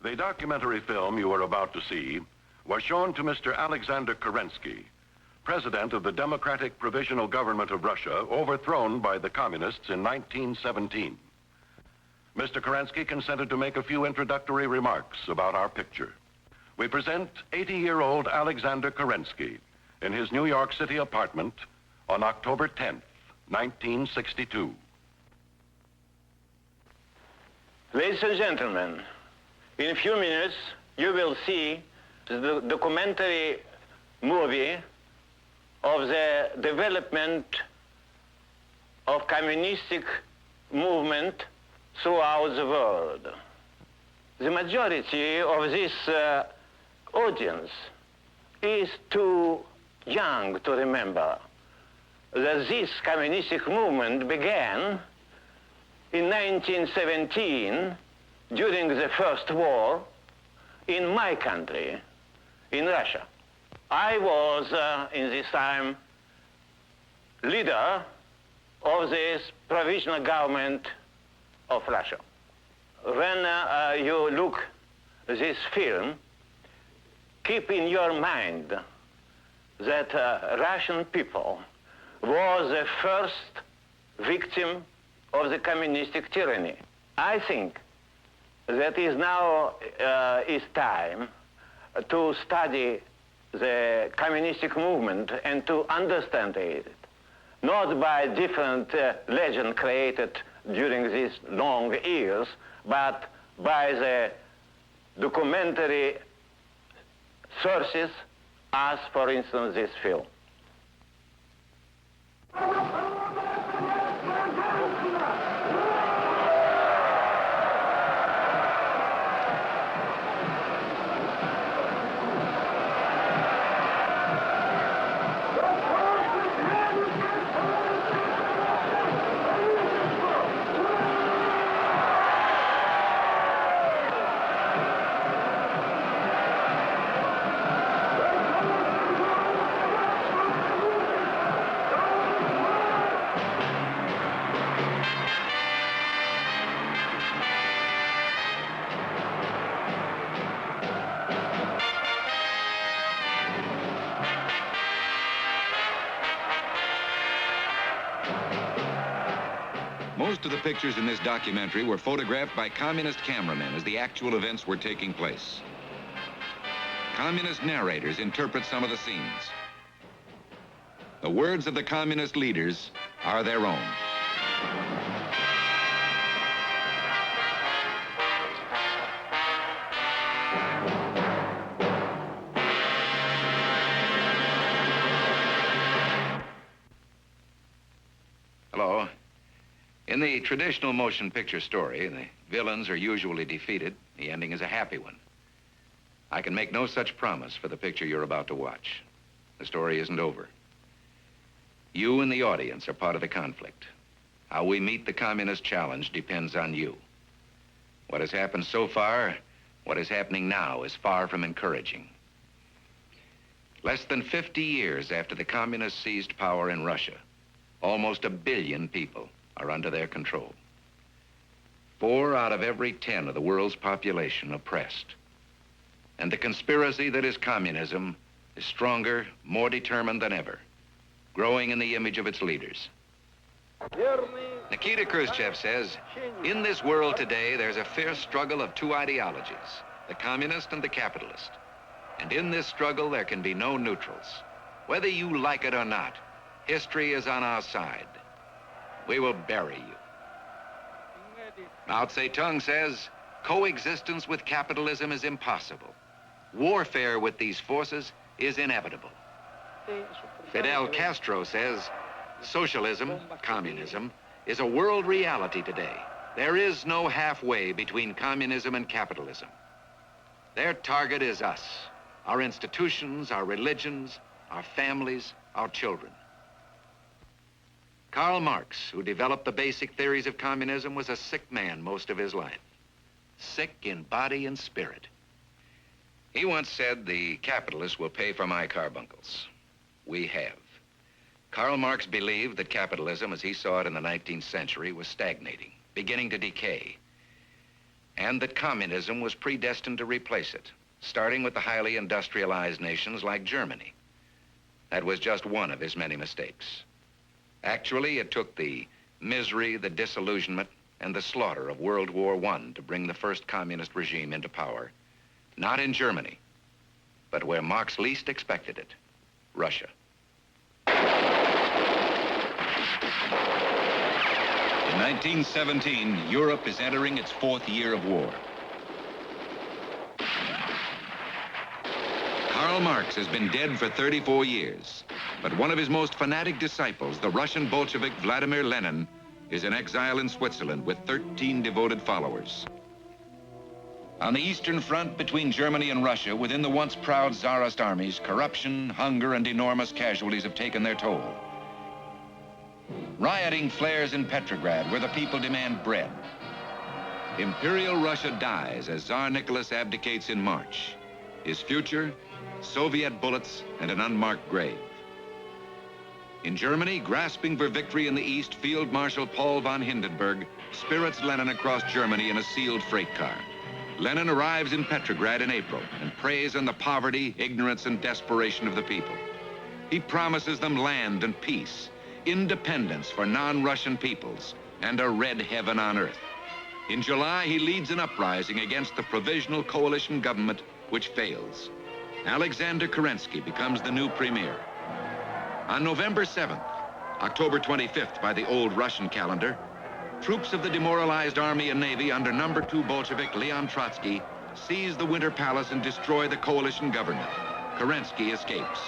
The documentary film you are about to see was shown to Mr. Alexander Kerensky, president of the Democratic Provisional Government of Russia, overthrown by the communists in 1917. Mr. Kerensky consented to make a few introductory remarks about our picture. We present 80-year-old Alexander Kerensky in his New York City apartment on October 10th, 1962. Ladies and gentlemen, in a few minutes, you will see the documentary movie of the development of communistic movement throughout the world. The majority of this audience is too young to remember that this communistic movement began in 1917 during the First War in my country, in Russia. I was, in this time, leader of this provisional government of Russia. When you look at this film, keep in your mind that Russian people was the first victim of the communistic tyranny. I think that is now is time to study the communistic movement and to understand it, not by different legend created during these long years, but by the documentary sources, as for instance this film. Most of the pictures in this documentary were photographed by communist cameramen as the actual events were taking place. Communist narrators interpret some of the scenes. The words of the communist leaders are their own. Hello. In the traditional motion picture story, the villains are usually defeated. The ending is a happy one. I can make no such promise for the picture you're about to watch. The story isn't over. You and the audience are part of the conflict. How we meet the communist challenge depends on you. What has happened so far, what is happening now, is far from encouraging. Less than 50 years after the communists seized power in Russia, almost 1 billion people are under their control. 4 out of every 10 of the world's population oppressed. And the conspiracy that is communism is stronger, more determined than ever, growing in the image of its leaders. Nikita Khrushchev says, in this world today, there's a fierce struggle of 2 ideologies, the communist and the capitalist. And in this struggle, there can be no neutrals. Whether you like it or not, history is on our side. We will bury you. Mao Zedong says, coexistence with capitalism is impossible. Warfare with these forces is inevitable. Fidel Castro says, socialism, communism, is a world reality today. There is no halfway between communism and capitalism. Their target is us, our institutions, our religions, our families, our children. Karl Marx, who developed the basic theories of communism, was a sick man most of his life. Sick in body and spirit. He once said, the capitalists will pay for my carbuncles. We have. Karl Marx believed that capitalism, as he saw it in the 19th century, was stagnating, beginning to decay. and that communism was predestined to replace it, starting with the highly industrialized nations like Germany. That was just one of his many mistakes. Actually, it took the misery, the disillusionment, and the slaughter of World War I to bring the first communist regime into power. Not in Germany, but where Marx least expected it, Russia. In 1917, Europe is entering its fourth year of war. Karl Marx has been dead for 34 years, but one of his most fanatic disciples, the Russian Bolshevik Vladimir Lenin, is in exile in Switzerland with 13 devoted followers. On the Eastern Front between Germany and Russia, within the once proud Tsarist armies, corruption, hunger, and enormous casualties have taken their toll. Rioting flares in Petrograd, where the people demand bread. Imperial Russia dies as Tsar Nicholas abdicates in March. His future, Soviet bullets and an unmarked grave. In Germany, grasping for victory in the East, Field Marshal Paul von Hindenburg spirits Lenin across Germany in a sealed freight car. Lenin arrives in Petrograd in April and preys on the poverty, ignorance, and desperation of the people. He promises them land and peace, independence for non-Russian peoples, and a red heaven on earth. In July, he leads an uprising against the provisional coalition government, which fails. Alexander Kerensky becomes the new premier. On November 7th, October 25th by the old Russian calendar, troops of the demoralized army and navy under number 2 Bolshevik Leon Trotsky seize the Winter Palace and destroy the coalition government. Kerensky escapes.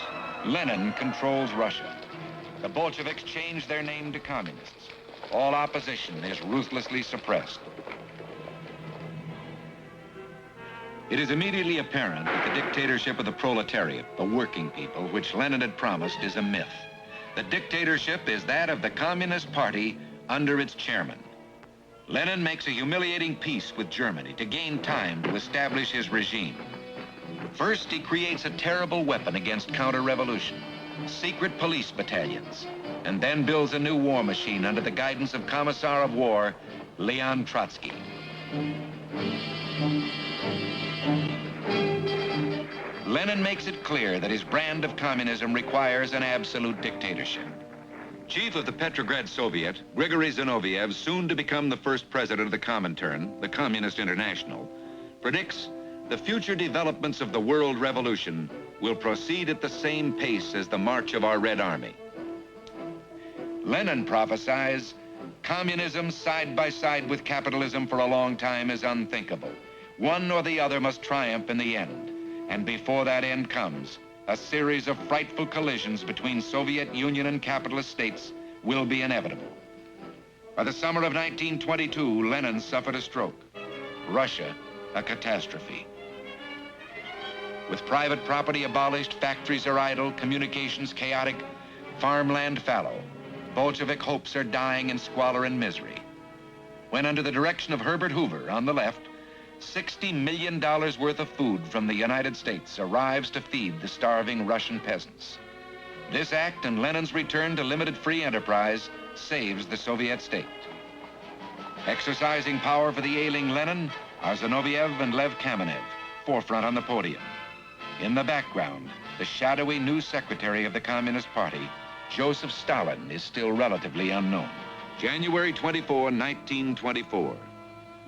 Lenin controls Russia. The Bolsheviks change their name to communists. All opposition is ruthlessly suppressed. It is immediately apparent that the dictatorship of the proletariat, the working people, which Lenin had promised, is a myth. The dictatorship is that of the Communist Party under its chairman. Lenin makes a humiliating peace with Germany to gain time to establish his regime. First, he creates a terrible weapon against counter-revolution, secret police battalions, and then builds a new war machine under the guidance of Commissar of War, Leon Trotsky. Lenin makes it clear that his brand of communism requires an absolute dictatorship. Chief of the Petrograd Soviet, Grigory Zinoviev, soon to become the first president of the Comintern, the Communist International, predicts the future developments of the world revolution will proceed at the same pace as the march of our Red Army. Lenin prophesies communism side by side with capitalism for a long time is unthinkable. One or the other must triumph in the end. And before that end comes, a series of frightful collisions between Soviet Union and capitalist states will be inevitable. By the summer of 1922, Lenin suffered a stroke. Russia, a catastrophe. With private property abolished, factories are idle, communications chaotic, farmland fallow, Bolshevik hopes are dying in squalor and misery. When under the direction of Herbert Hoover on the left, $60 million worth of food from the United States arrives to feed the starving Russian peasants. This act and Lenin's return to limited free enterprise saves the Soviet state. Exercising power for the ailing Lenin are Zinoviev and Lev Kamenev, forefront on the podium. In the background, the shadowy new secretary of the Communist Party, Joseph Stalin, is still relatively unknown. January 24, 1924.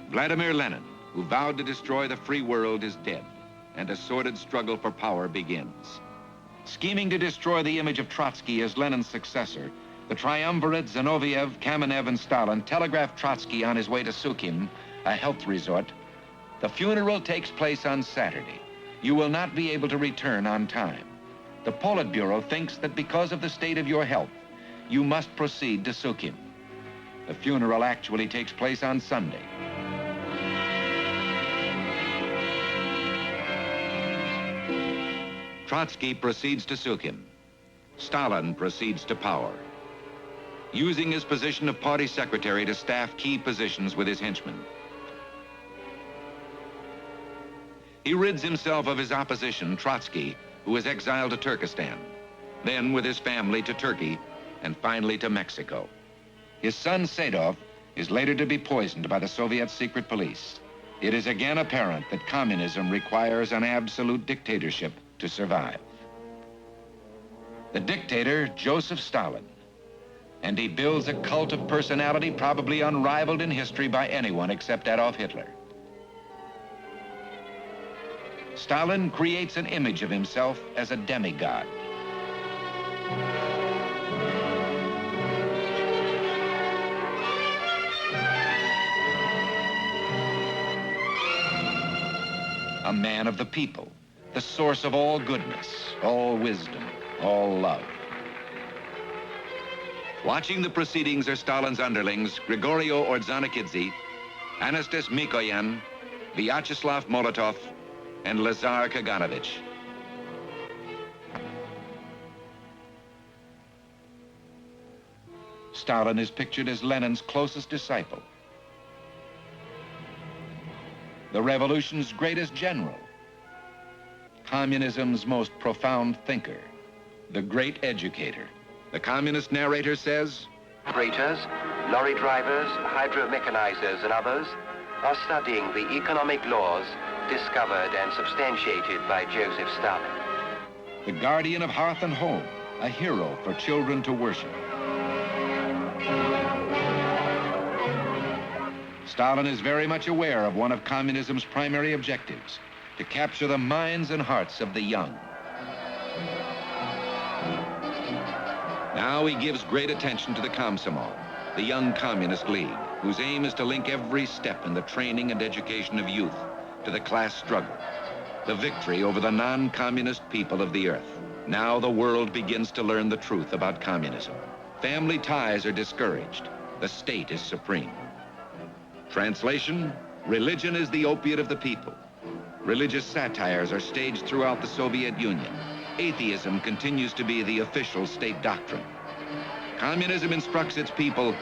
Vladimir Lenin, who vowed to destroy the free world, is dead, and a sordid struggle for power begins. Scheming to destroy the image of Trotsky as Lenin's successor, the triumvirate Zinoviev, Kamenev, and Stalin telegraphed Trotsky on his way to Sukhin, a health resort. The funeral takes place on Saturday. You will not be able to return on time. The Politburo thinks that because of the state of your health, you must proceed to Sukhin. The funeral actually takes place on Sunday. Trotsky proceeds to Sukhin. Stalin proceeds to power, using his position of party secretary to staff key positions with his henchmen. He rids himself of his opposition, Trotsky, who is exiled to Turkestan, then with his family to Turkey, and finally to Mexico. His son, Sadov, is later to be poisoned by the Soviet secret police. it is again apparent that communism requires an absolute dictatorship to survive. The dictator, Joseph Stalin, and he builds a cult of personality probably unrivaled in history by anyone except Adolf Hitler. Stalin creates an image of himself as a demigod. A man of the people, the source of all goodness, all wisdom, all love. Watching the proceedings are Stalin's underlings, Grigorio Ordzhonikidze, Anastas Mikoyan, Vyacheslav Molotov, and Lazar Kaganovich. Stalin is pictured as Lenin's closest disciple, the revolution's greatest general, communism's most profound thinker, the great educator. The communist narrator says, Operators, lorry drivers, hydro-mechanizers, and others are studying the economic laws discovered and substantiated by Joseph Stalin. the guardian of hearth and home, a hero for children to worship. Stalin is very much aware of one of communism's primary objectives, to capture the minds and hearts of the young. Now he gives great attention to the Komsomol, the Young Communist League, whose aim is to link every step in the training and education of youth to the class struggle, the victory over the non-communist people of the earth. Now the world begins to learn the truth about communism. Family ties are discouraged. The state is supreme. Translation: religion is the opiate of the people. Religious satires are staged throughout the Soviet Union. Atheism continues to be the official state doctrine. Communism instructs its people,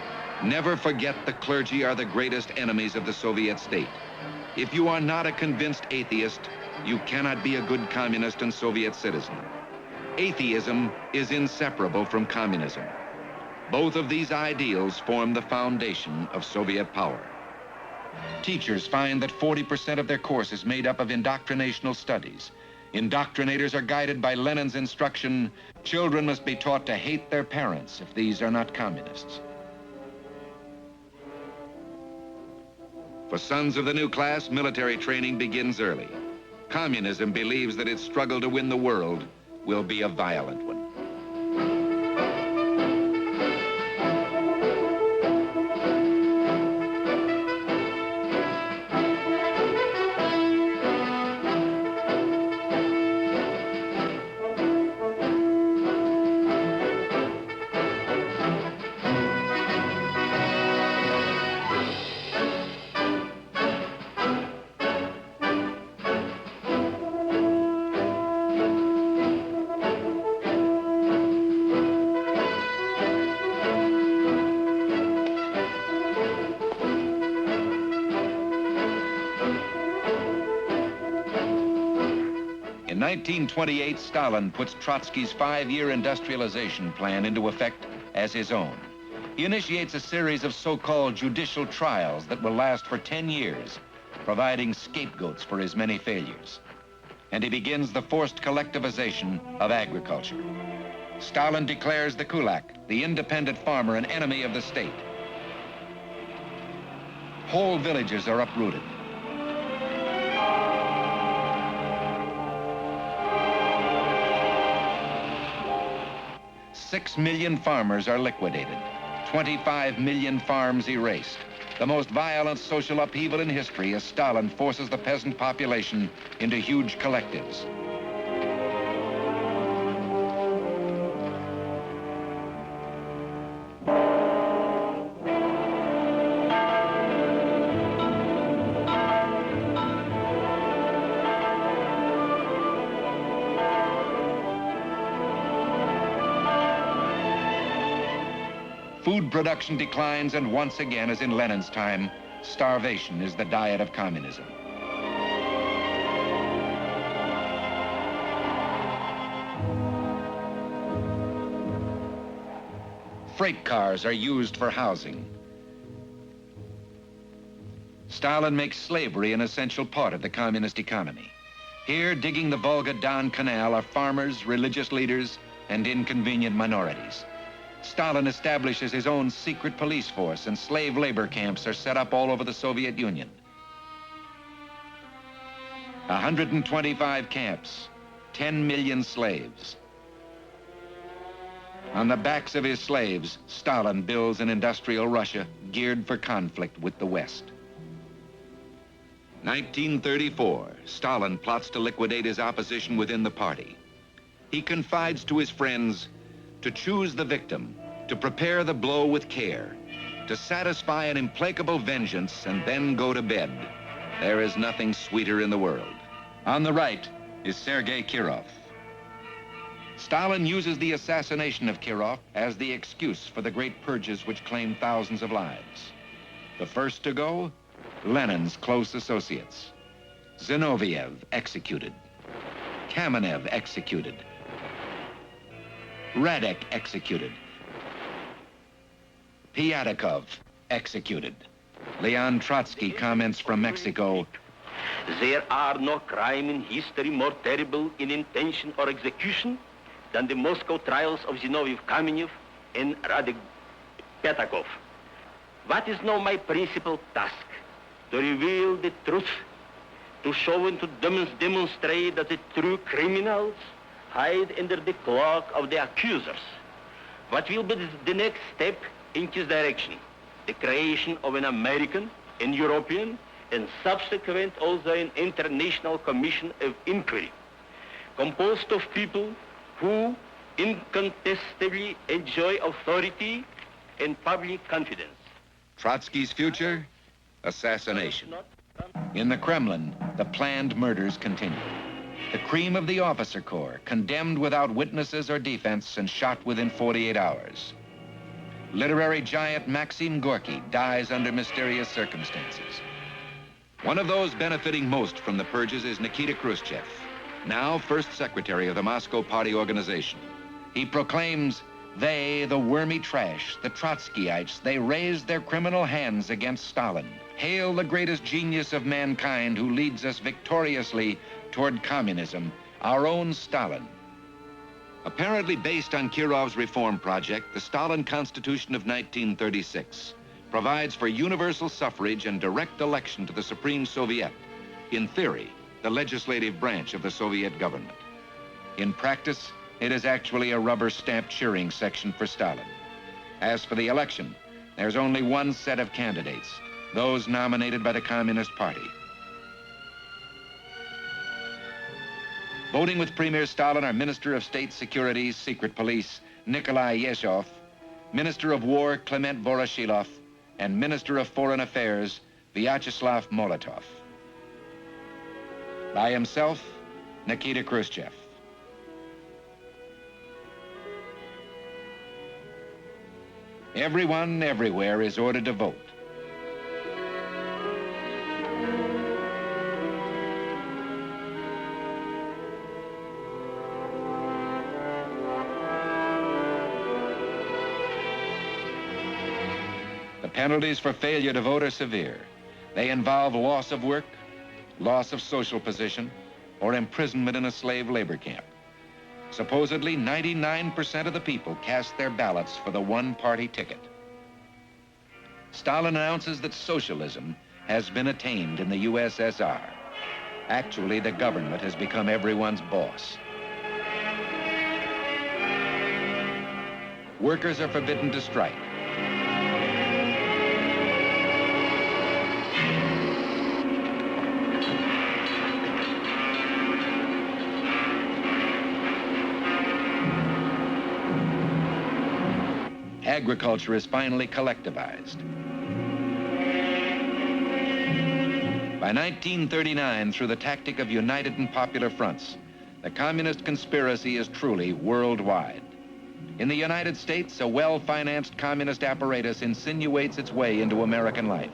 never forget the clergy are the greatest enemies of the Soviet state. If you are not a convinced atheist, you cannot be a good communist and Soviet citizen. Atheism is inseparable from communism. Both of these ideals form the foundation of Soviet power. Teachers find that 40% of their course is made up of indoctrinational studies. Indoctrinators are guided by Lenin's instruction, children must be taught to hate their parents if these are not communists. For sons of the new class, military training begins early. Communism believes that its struggle to win the world will be a violent one. In 1928, Stalin puts Trotsky's 5-year industrialization plan into effect as his own. He initiates a series of so-called judicial trials that will last for 10 years, providing scapegoats for his many failures. And he begins the forced collectivization of agriculture. Stalin declares the kulak, the independent farmer, an enemy of the state. Whole villages are uprooted. Six million farmers are liquidated, 25 million farms erased. The most violent social upheaval in history as Stalin forces the peasant population into huge collectives. Food production declines, and once again, as in Lenin's time, starvation is the diet of communism. Freight cars are used for housing. Stalin makes slavery an essential part of the communist economy. Here, digging the Volga-Don Canal are farmers, religious leaders, and inconvenient minorities. Stalin establishes his own secret police force, and slave labor camps are set up all over the Soviet Union. 125 camps, 10 million slaves. On the backs of his slaves, Stalin builds an industrial Russia geared for conflict with the West. 1934, Stalin plots to liquidate his opposition within the party. He confides to his friends to choose the victim, to prepare the blow with care, to satisfy an implacable vengeance, and then go to bed. There is nothing sweeter in the world. On the right is Sergei Kirov. Stalin uses the assassination of Kirov as the excuse for the great purges which claimed thousands of lives. The first to go, Lenin's close associates. Zinoviev executed. Kamenev executed. Radek executed. Pyatakov executed. Leon Trotsky comments from Mexico, "There are no crime in history more terrible in intention or execution than the Moscow trials of Zinoviev Kamenev and Radek Pyatakov. What is now my principal task? To reveal the truth, to show and to demonstrate that the true criminals hide under the cloak of the accusers. What will be the next step in this direction? The creation of an American, an European, and subsequent also an international commission of inquiry, composed of people who incontestably enjoy authority and public confidence." Trotsky's future? Assassination. In the Kremlin, the planned murders continue. The cream of the officer corps, condemned without witnesses or defense and shot within 48 hours. Literary giant Maxim Gorky dies under mysterious circumstances. One of those benefiting most from the purges is Nikita Khrushchev, now first secretary of the Moscow Party organization. He proclaims, "They, the wormy trash, the Trotskyites, they raised their criminal hands against Stalin. Hail the greatest genius of mankind who leads us victoriously toward communism, our own Stalin." Apparently based on Kirov's reform project, the Stalin Constitution of 1936 provides for universal suffrage and direct election to the Supreme Soviet, in theory, the legislative branch of the Soviet government. In practice, it is actually a rubber-stamped cheering section for Stalin. As for the election, there's only one set of candidates, those nominated by the Communist Party. Voting with Premier Stalin are Minister of State Security's Secret Police, Nikolai Yeshov, Minister of War, Clement Voroshilov, and Minister of Foreign Affairs, Vyacheslav Molotov. By himself, Nikita Khrushchev. Everyone, everywhere is ordered to vote. The penalties for failure to vote are severe. They involve loss of work, loss of social position, or imprisonment in a slave labor camp. Supposedly, 99% of the people cast their ballots for the one-party ticket. Stalin announces that socialism has been attained in the USSR. Actually, the government has become everyone's boss. Workers are forbidden to strike. Agriculture is finally collectivized. By 1939, through the tactic of united and popular fronts, the communist conspiracy is truly worldwide. In the United States, a well-financed communist apparatus insinuates its way into American life.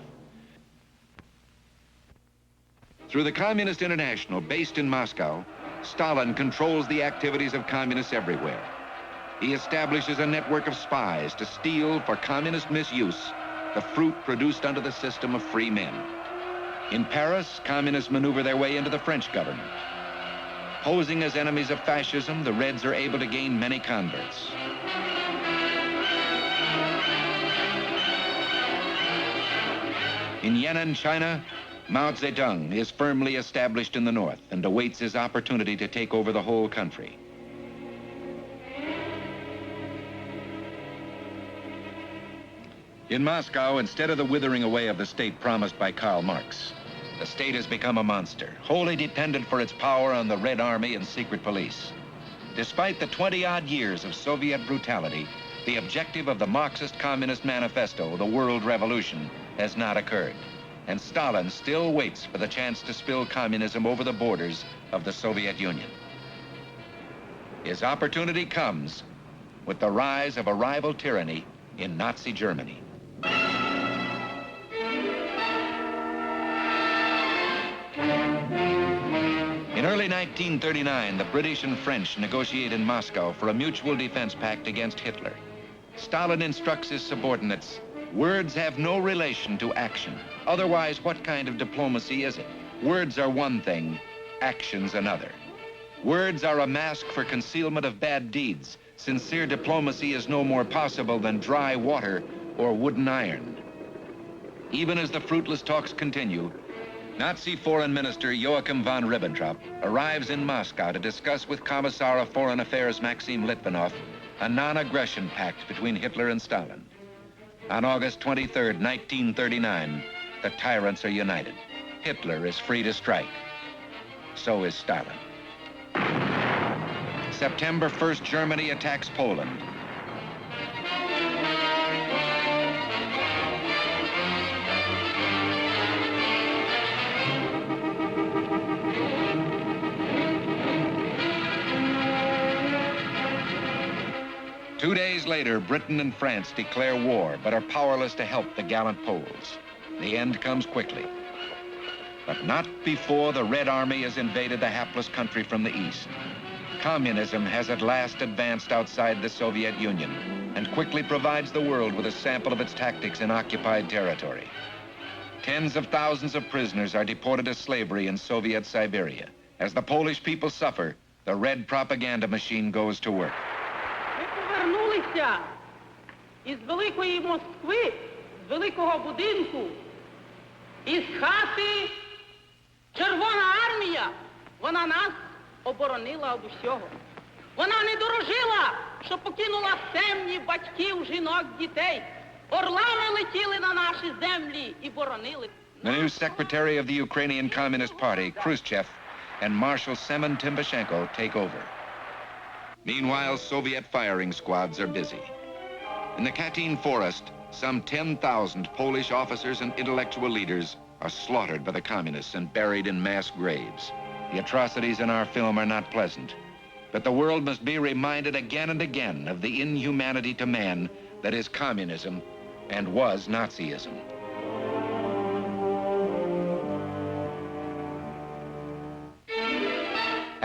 Through the Communist International, based in Moscow, Stalin controls the activities of communists everywhere. He establishes a network of spies to steal, for communist misuse, the fruit produced under the system of free men. In Paris, communists maneuver their way into the French government. Posing as enemies of fascism, the Reds are able to gain many converts. In Yan'an, China, Mao Zedong is firmly established in the north and awaits his opportunity to take over the whole country. In Moscow, instead of the withering away of the state promised by Karl Marx, the state has become a monster, wholly dependent for its power on the Red Army and secret police. Despite the 20-odd years of Soviet brutality, the objective of the Marxist Communist Manifesto, the world revolution, has not occurred. And Stalin still waits for the chance to spill communism over the borders of the Soviet Union. His opportunity comes with the rise of a rival tyranny in Nazi Germany. In early 1939, the British and French negotiate in Moscow for a mutual defense pact against Hitler. Stalin instructs his subordinates, words have no relation to action. Otherwise, what kind of diplomacy is it? Words are one thing, actions another. Words are a mask for concealment of bad deeds. Sincere diplomacy is no more possible than dry water or wooden iron. Even as the fruitless talks continue, Nazi Foreign Minister Joachim von Ribbentrop arrives in Moscow to discuss with Commissar of Foreign Affairs Maxim Litvinov a non-aggression pact between Hitler and Stalin. On August 23, 1939, the tyrants are united. Hitler is free to strike. So is Stalin. September 1st, Germany attacks Poland. Two days later, Britain and France declare war, but are powerless to help the gallant Poles. The end comes quickly. But not before the Red Army has invaded the hapless country from the east. Communism has at last advanced outside the Soviet Union and quickly provides the world with a sample of its tactics in occupied territory. Tens of thousands of prisoners are deported to slavery in Soviet Siberia. As the Polish people suffer, the Red propaganda machine goes to work. Із великої Москви, з великого будинку, із хати Червона армія, вона нас оборонила від усього. Вона не дорожила, що покинула сем'ї батьків, жінок, дітей. Орлами летіли на наші землі і боронили. The new secretary of the Ukrainian Communist Party, Khrushchev, and Marshal Semen Timoshenko take over. Meanwhile, Soviet firing squads are busy. In the Katyn forest, some 10,000 Polish officers and intellectual leaders are slaughtered by the communists and buried in mass graves. The atrocities in our film are not pleasant, but the world must be reminded again and again of the inhumanity to man that is communism and was Nazism.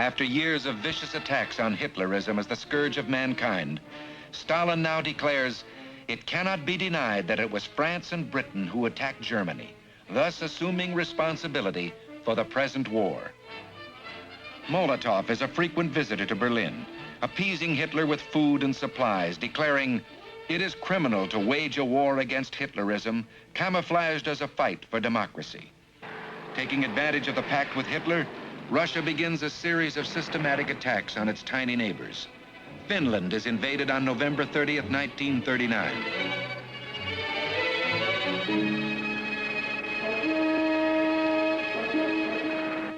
After years of vicious attacks on Hitlerism as the scourge of mankind, Stalin now declares it cannot be denied that it was France and Britain who attacked Germany, thus assuming responsibility for the present war. Molotov is a frequent visitor to Berlin, appeasing Hitler with food and supplies, declaring it is criminal to wage a war against Hitlerism, camouflaged as a fight for democracy. Taking advantage of the pact with Hitler, Russia begins a series of systematic attacks on its tiny neighbors. Finland is invaded on November 30th, 1939.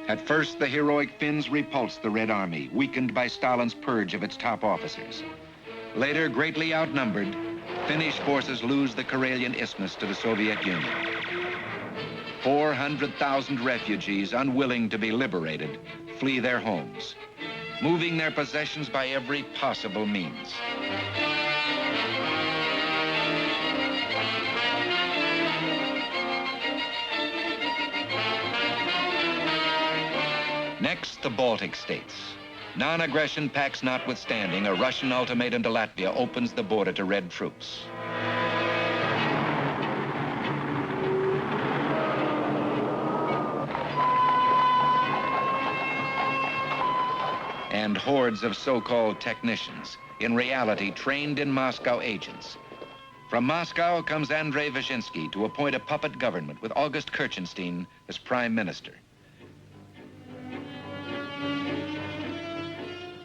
At first, the heroic Finns repulsed the Red Army, weakened by Stalin's purge of its top officers. Later, greatly outnumbered, Finnish forces lose the Karelian Isthmus to the Soviet Union. 400,000 refugees, unwilling to be liberated, flee their homes, moving their possessions by every possible means. Next, the Baltic states. Non-aggression pacts notwithstanding, a Russian ultimatum to Latvia opens the border to Red troops. and hordes of so-called technicians, in reality trained in Moscow agents. From Moscow comes Andrei Vyshinsky to appoint a puppet government with August Kerensky as prime minister.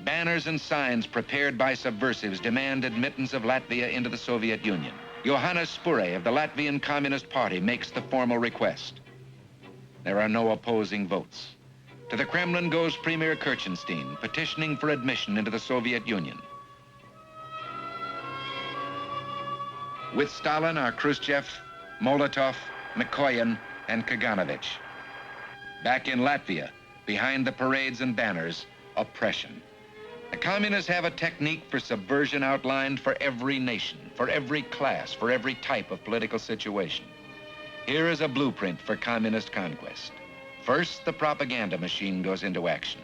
Banners and signs prepared by subversives demand admittance of Latvia into the Soviet Union. Johannes Spure of the Latvian Communist Party makes the formal request. There are no opposing votes. To the Kremlin goes Premier Kerensky, petitioning for admission into the Soviet Union. With Stalin are Khrushchev, Molotov, Mikoyan, and Kaganovich. Back in Latvia, behind the parades and banners, oppression. The communists have a technique for subversion outlined for every nation, for every class, for every type of political situation. Here is a blueprint for communist conquest. First, the propaganda machine goes into action.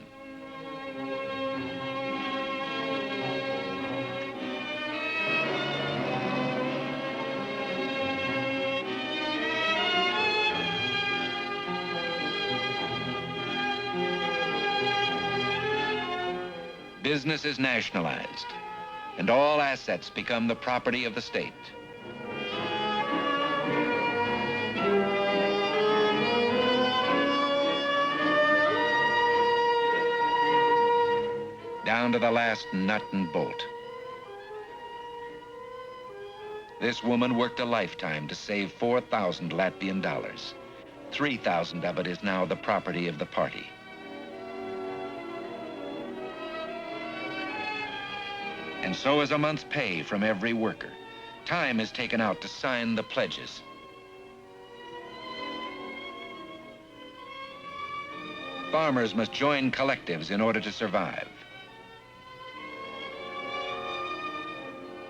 Business is nationalized, and all assets become the property of the state. Down to the last nut and bolt. This woman worked a lifetime to save 4,000 Latvian dollars. 3,000 of it is now the property of the party. And so is a month's pay from every worker. Time is taken out to sign the pledges. Farmers must join collectives in order to survive.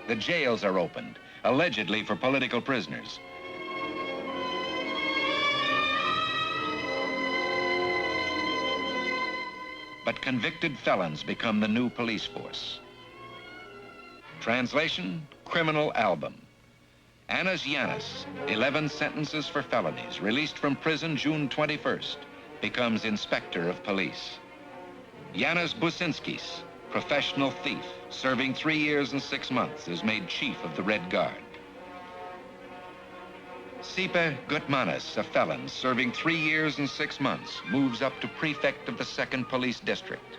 The jails are opened, allegedly for political prisoners. But convicted felons become the new police force. Translation, criminal album. Anas Yanis, 11 sentences for felonies, released from prison June 21st, becomes inspector of police. Yanis Businskis, professional thief, serving 3 years and 6 months, is made chief of the Red Guard. Sipe Gutmanis, a felon, serving 3 years and 6 months, moves up to prefect of the 2nd Police District.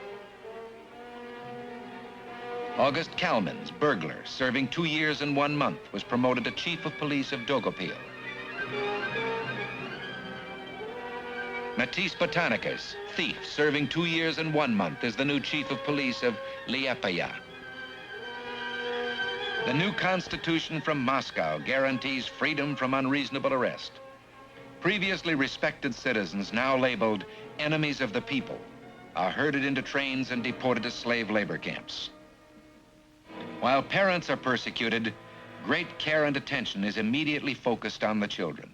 August Kalmans, burglar, serving 2 years and 1 month, was promoted to chief of police of Daugavpil. Matis Botanicus, thief, serving 2 years and 1 month, is the new chief of police of Liepaja. The new constitution from Moscow guarantees freedom from unreasonable arrest. Previously respected citizens, now labeled enemies of the people, are herded into trains and deported to slave labor camps. While parents are persecuted, great care and attention is immediately focused on the children.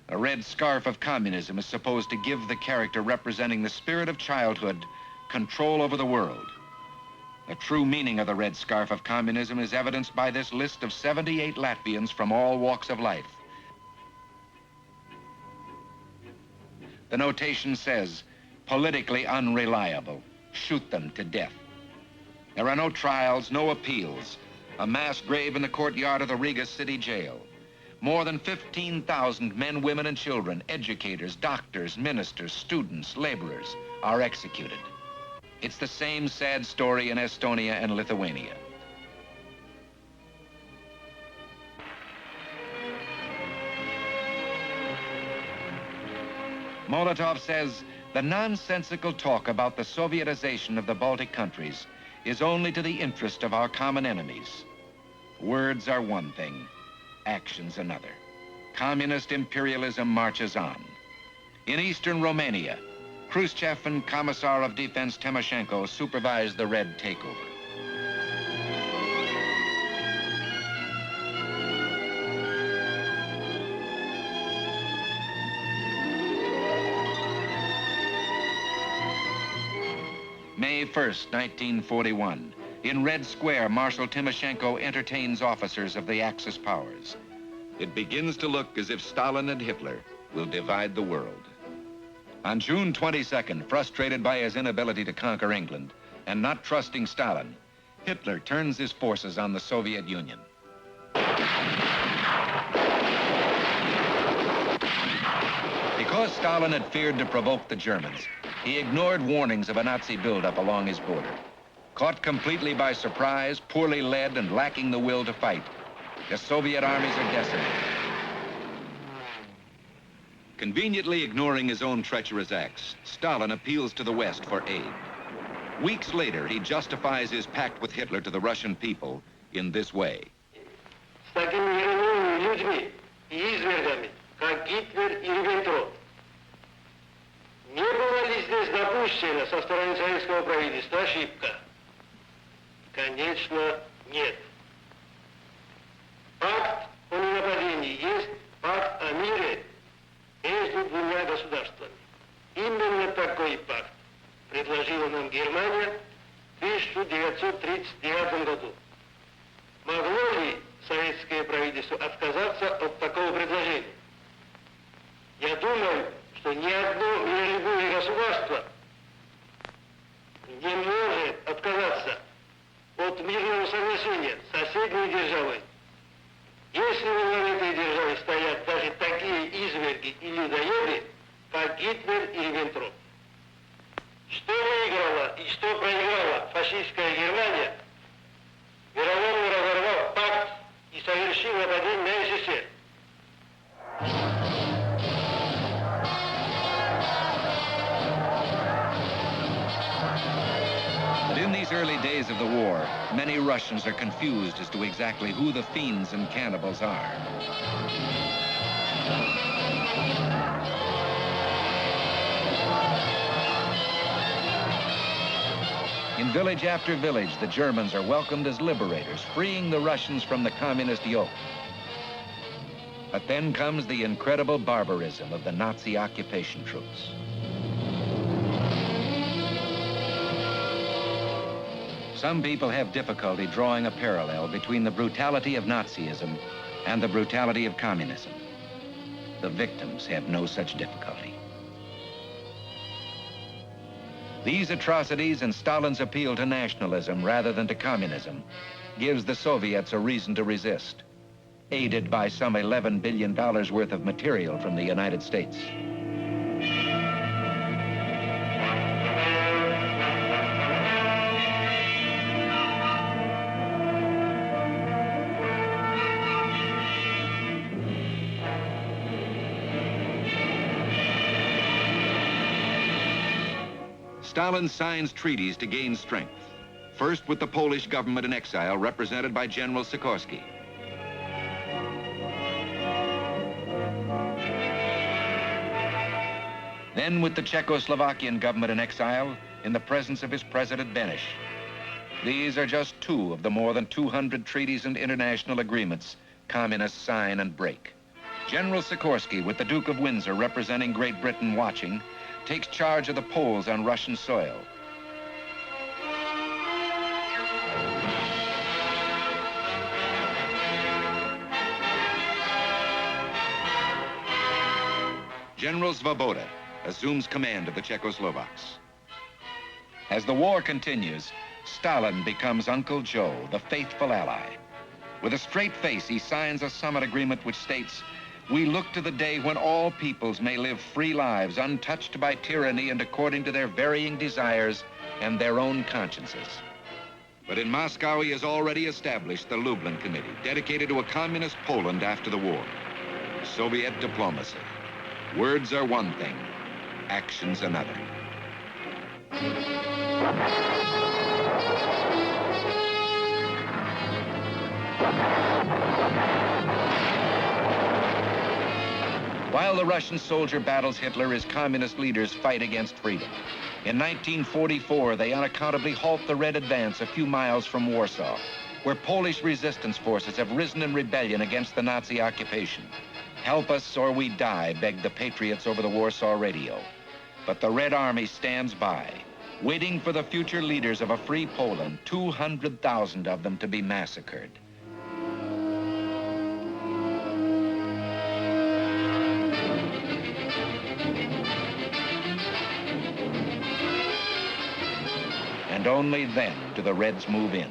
A red scarf of communism is supposed to give the character representing the spirit of childhood control over the world. The true meaning of the red scarf of communism is evidenced by this list of 78 Latvians from all walks of life. The notation says, politically unreliable, shoot them to death. There are no trials, no appeals. A mass grave in the courtyard of the Riga city jail. More than 15,000 men, women, and children, educators, doctors, ministers, students, laborers, are executed. It's the same sad story in Estonia and Lithuania. Molotov says, the nonsensical talk about the Sovietization of the Baltic countries is only to the interest of our common enemies. Words are one thing, actions another. Communist imperialism marches on. In eastern Romania, Khrushchev and Commissar of Defense Timoshenko supervised the Red takeover. May 1st, 1941. In Red Square, Marshal Timoshenko entertains officers of the Axis powers. It begins to look as if Stalin and Hitler will divide the world. On June 22nd, frustrated by his inability to conquer England, And not trusting Stalin, Hitler turns his forces on the Soviet Union. Because Stalin had feared to provoke the Germans, he ignored warnings of a Nazi buildup along his border. Caught completely by surprise, poorly led, and lacking the will to fight, the Soviet armies are decimated. Conveniently ignoring his own treacherous acts, Stalin appeals to the West for aid. Weeks later, he justifies his pact with Hitler to the Russian people in this way. С такими мировыми людьми и извергами, как Гитлер и Риббентроп, не была ли здесь допущена со стороны советского правительства ошибка? Конечно, нет. Пакт о ненападении есть пакт о мире между двумя государствами. Именно такой пакт предложила нам Германия в 1939 году. Могло ли советское правительство отказаться от такого предложения? Я думаю, что ни одно миролюбивое государство не может отказаться от мирного соглашения с соседней державой. Если во этой державе стоят даже такие изверги и людоеды, как Гитлер и Риббентроп. Что выиграла и что проиграла фашистская Германия, вероломно разорвав пакт и совершив нападение на СССР? But in these early days of the war, many Russians are confused as to exactly who the fiends and cannibals are. In village after village, the Germans are welcomed as liberators, freeing the Russians from the communist yoke. But then comes the incredible barbarism of the Nazi occupation troops. Some people have difficulty drawing a parallel between the brutality of Nazism and the brutality of communism. The victims have no such difficulty. These atrocities and Stalin's appeal to nationalism rather than to communism gives the Soviets a reason to resist, aided by some $11 billion worth of material from the United States. Stalin signs treaties to gain strength, first with the Polish government in exile represented by General Sikorski. Then with the Czechoslovakian government in exile in the presence of his president Beneš. These are just two of the more than 200 treaties and international agreements communists sign and break. General Sikorski, with the Duke of Windsor representing Great Britain watching, takes charge of the Poles on Russian soil. General Svoboda assumes command of the Czechoslovaks. As the war continues, Stalin becomes Uncle Joe, the faithful ally. With a straight face, he signs a summit agreement which states, "We look to the day when all peoples may live free lives, untouched by tyranny and according to their varying desires and their own consciences." But in Moscow, he has already established the Lublin Committee, dedicated to a communist Poland after the war. Soviet diplomacy. Words are one thing, actions another. While the Russian soldier battles Hitler, his communist leaders fight against freedom. In 1944, they unaccountably halt the Red Advance a few miles from Warsaw, where Polish resistance forces have risen in rebellion against the Nazi occupation. "Help us or we die," begged the patriots over the Warsaw radio. But the Red Army stands by, waiting for the future leaders of a free Poland, 200,000 of them to be massacred. and only then do the Reds move in.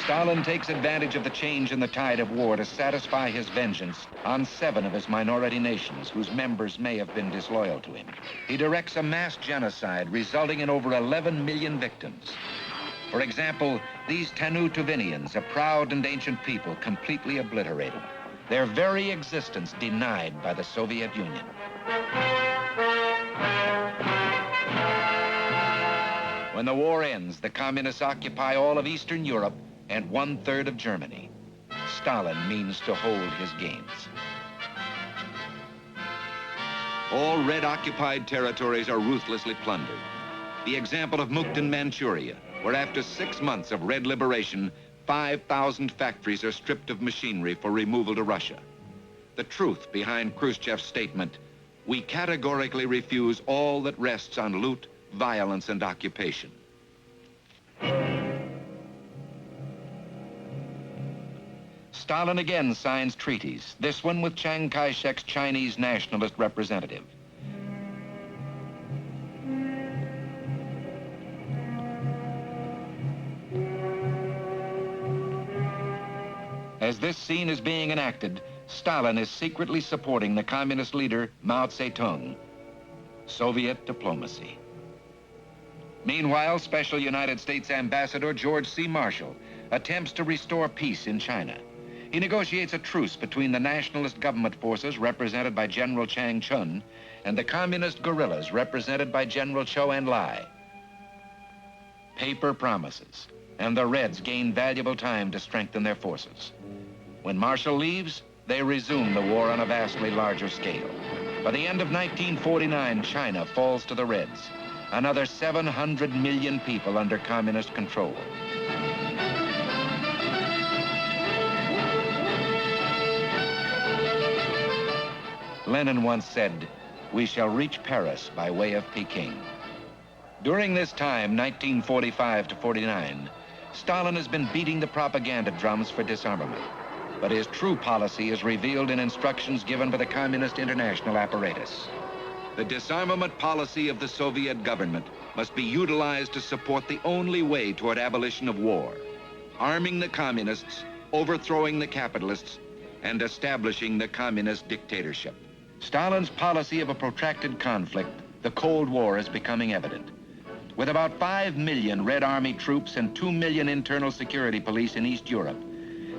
Stalin takes advantage of the change in the tide of war to satisfy his vengeance on 7 of his minority nations whose members may have been disloyal to him. He directs a mass genocide resulting in over 11 million victims. For example, these Tanu-Tuvinians, a proud and ancient people, completely obliterated, their very existence denied by the Soviet Union. When the war ends, the communists occupy all of Eastern Europe and 1/3 of Germany. Stalin means to hold his gains. All Red-occupied territories are ruthlessly plundered. The example of Mukden, Manchuria, where after 6 months of Red liberation, 5,000 factories are stripped of machinery for removal to Russia. The truth behind Khrushchev's statement, "We categorically refuse all that rests on loot, violence, and occupation." Stalin again signs treaties, this one with Chiang Kai-shek's Chinese nationalist representative. As this scene is being enacted, Stalin is secretly supporting the communist leader Mao Zedong. Soviet diplomacy. Meanwhile, Special United States Ambassador George C. Marshall attempts to restore peace in China. He negotiates a truce between the nationalist government forces represented by General Chang Chun and the communist guerrillas represented by General Chou Enlai. Paper promises, and the Reds gain valuable time to strengthen their forces. When Marshall leaves, they resume the war on a vastly larger scale. By the end of 1949, China falls to the Reds, another 700 million people under communist control. Lenin once said, "We shall reach Paris by way of Peking." During this time, 1945 to 49, Stalin has been beating the propaganda drums for disarmament. But his true policy is revealed in instructions given by the Communist International apparatus. The disarmament policy of the Soviet government must be utilized to support the only way toward abolition of war, arming the communists, overthrowing the capitalists, and establishing the communist dictatorship. Stalin's policy of a protracted conflict, the Cold War, is becoming evident. With about 5 million Red Army troops and 2 million internal security police in East Europe,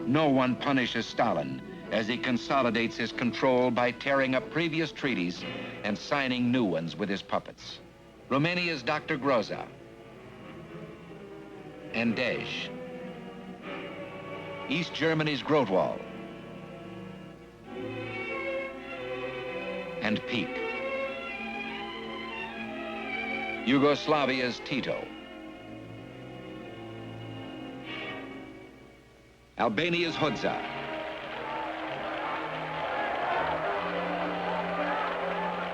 no one punishes Stalin as he consolidates his control by tearing up previous treaties and signing new ones with his puppets. Romania's Dr. Groza and Dej. East Germany's Grotwald and Peak. Yugoslavia's Tito. Albania's Hodza.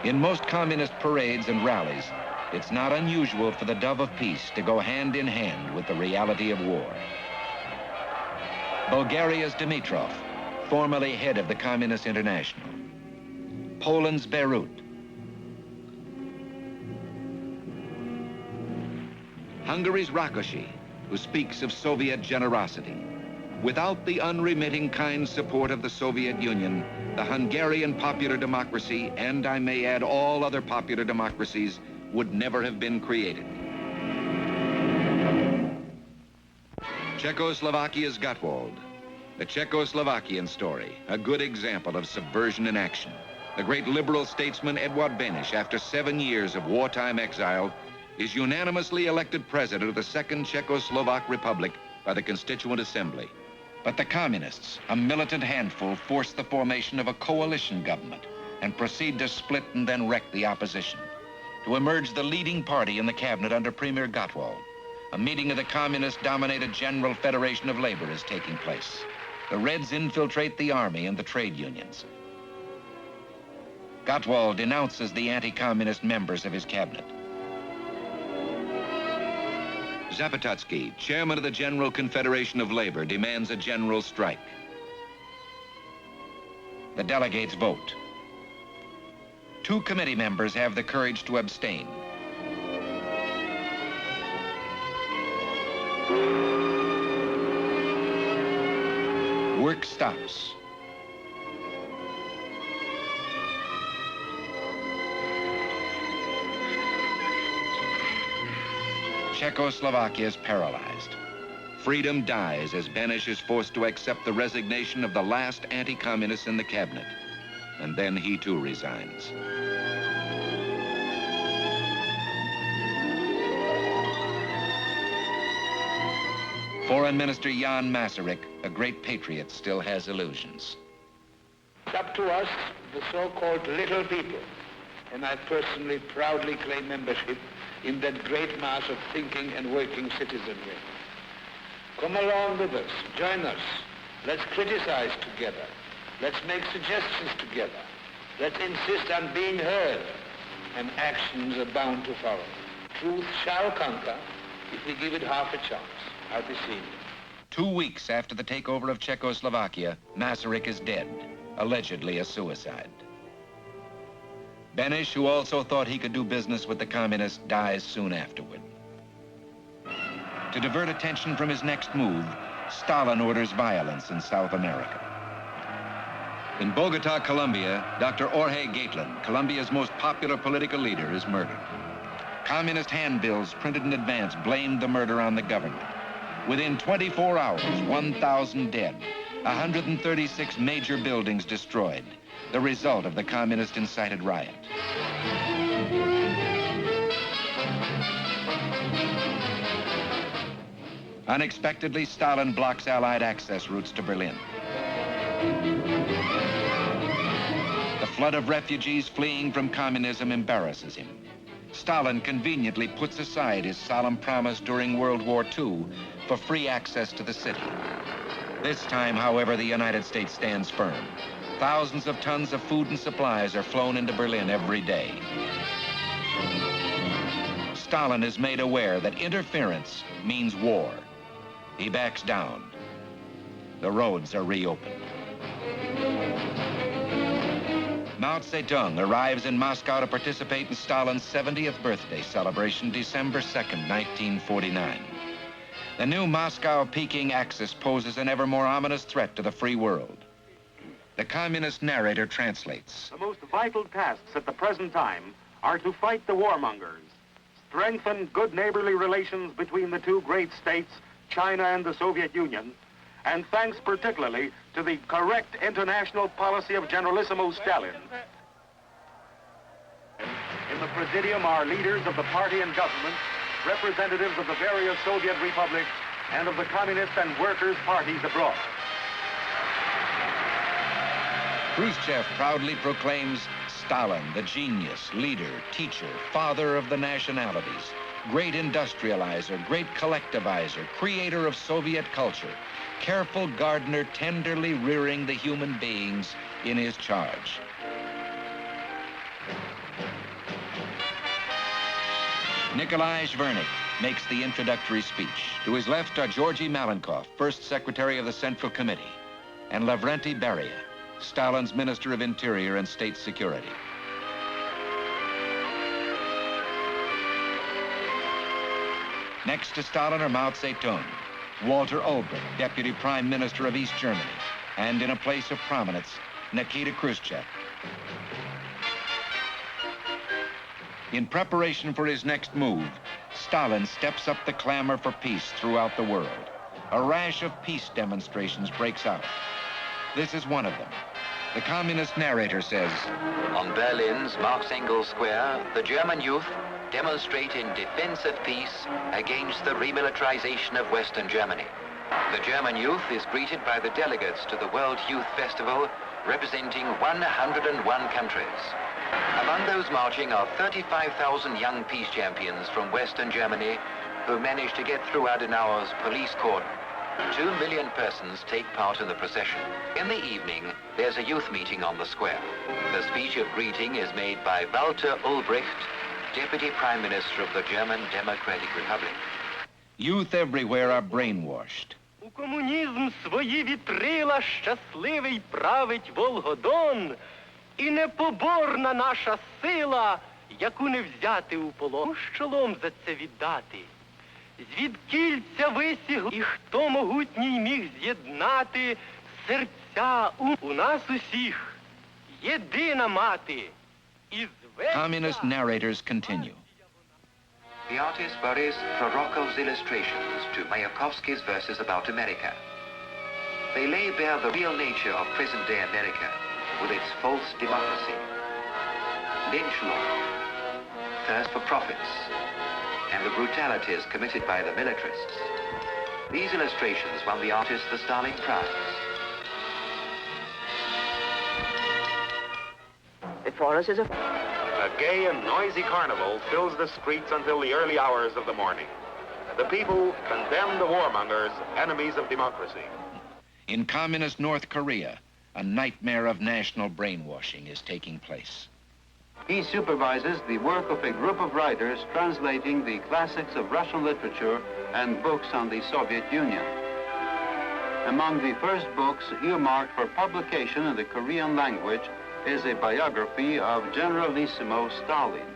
In most communist parades and rallies, it's not unusual for the dove of peace to go hand in hand with the reality of war. Bulgaria's Dimitrov, formerly head of the Communist International. Poland's Beirut. Hungary's Rákosi, who speaks of Soviet generosity. Without the unremitting kind support of the Soviet Union, the Hungarian popular democracy, and I may add all other popular democracies, would never have been created. Czechoslovakia's Gottwald. The Czechoslovakian story, a good example of subversion in action. The great liberal statesman Eduard Beneš, after 7 years of wartime exile, is unanimously elected president of the Second Czechoslovak Republic by the Constituent Assembly. But the communists, a militant handful, force the formation of a coalition government and proceed to split and then wreck the opposition. To emerge the leading party in the cabinet under Premier Gottwald, a meeting of the communist-dominated General Federation of Labor is taking place. The Reds infiltrate the army and the trade unions. Gottwald denounces the anti-communist members of his cabinet. Zapotocki, chairman of the General Confederation of Labor, demands a general strike. The delegates vote. 2 committee members have the courage to abstain. Work stops. Czechoslovakia is paralyzed. Freedom dies as Beneš is forced to accept the resignation of the last anti-communist in the cabinet. And then he too resigns. Foreign Minister Jan Masaryk, a great patriot, still has illusions. It's up to us, the so-called little people, and I personally proudly claim membership in that great mass of thinking and working citizenry. Come along with us, join us. Let's criticize together. Let's make suggestions together. Let's insist on being heard, and actions are bound to follow. Truth shall conquer if we give it half a chance. I'll be seeing you. 2 weeks after the takeover of Czechoslovakia, Masaryk is dead, allegedly a suicide. Beneš, who also thought he could do business with the communists, dies soon afterward. To divert attention from his next move, Stalin orders violence in South America. In Bogota, Colombia, Dr. Jorge Gatlin, Colombia's most popular political leader, is murdered. Communist handbills printed in advance blamed the murder on the government. Within 24 hours, 1,000 dead, 136 major buildings destroyed, the result of the communist-incited riot. Unexpectedly, Stalin blocks Allied access routes to Berlin. The flood of refugees fleeing from communism embarrasses him. Stalin conveniently puts aside his solemn promise during World War II for free access to the city. This time, however, the United States stands firm. Thousands of tons of food and supplies are flown into Berlin every day. Stalin is made aware that interference means war. He backs down. The roads are reopened. Mao Zedong arrives in Moscow to participate in Stalin's 70th birthday celebration, December 2nd, 1949. The new Moscow-Peking axis poses an ever more ominous threat to the free world. The communist narrator translates. The most vital tasks at the present time are to fight the warmongers, strengthen good neighborly relations between the 2 great states, China and the Soviet Union, and thanks particularly to the correct international policy of Generalissimo Stalin. In the Presidium are leaders of the party and government, representatives of the various Soviet republics, and of the Communist and Workers' parties abroad. Khrushchev proudly proclaims Stalin, the genius, leader, teacher, father of the nationalities, great industrializer, great collectivizer, creator of Soviet culture, careful gardener tenderly rearing the human beings in his charge. Nikolai Zvernik makes the introductory speech. To his left are Georgy Malenkov, first secretary of the Central Committee, and Lavrenti Beria, Stalin's Minister of Interior and State Security. Next to Stalin are Mao Zedong, Walter Ulbricht, Deputy Prime Minister of East Germany, and in a place of prominence, Nikita Khrushchev. In preparation for his next move, Stalin steps up the clamor for peace throughout the world. A rash of peace demonstrations breaks out. This is one of them. The communist narrator says, On Berlin's Marx-Engels Square, the German youth demonstrate in defense of peace against the remilitarization of Western Germany. The German youth is greeted by the delegates to the World Youth Festival, representing 101 countries. Among those marching are 35,000 young peace champions from Western Germany who managed to get through Adenauer's police cordon. 2 million persons take part in the procession. In the evening, there's a youth meeting on the square. The speech of greeting is made by Walter Ulbricht, Deputy Prime Minister of the German Democratic Republic. Youth everywhere are brainwashed. У комунізм свої вітрила щасливий править Волгодон, і непоборна наша сила, яку не взяти у полон. Щолом за це віддати. Звідкільця висіг, і хто могутній міг з'єднати серця у нас усіх, єдина мати. Communist narrators continue. The artist borrows Prorokov's illustrations to Mayakovsky's verses about America. They lay bare the real nature of present-day America with its false democracy, lynch law, thirst for profits, and the brutalities committed by the militarists. These illustrations won the artist the Stalin Prize. Before us is a gay and noisy carnival fills the streets until the early hours of the morning. The people condemn the warmongers, enemies of democracy. In communist North Korea, a nightmare of national brainwashing is taking place. He supervises the work of a group of writers translating the classics of Russian literature and books on the Soviet Union. Among the first books earmarked for publication in the Korean language is a biography of Generalissimo Stalin.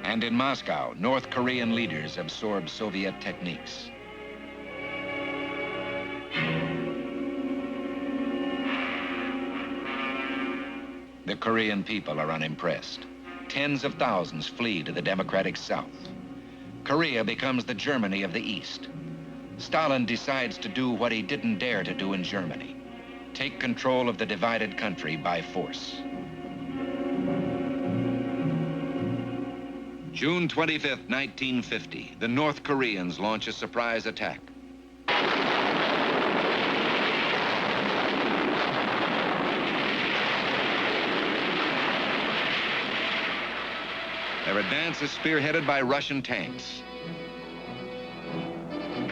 And in Moscow, North Korean leaders absorb Soviet techniques. The Korean people are unimpressed. Tens of thousands flee to the democratic South. Korea becomes the Germany of the East. Stalin decides to do what he didn't dare to do in Germany: take control of the divided country by force. June 25th, 1950, the North Koreans launch a surprise attack. Their advance is spearheaded by Russian tanks.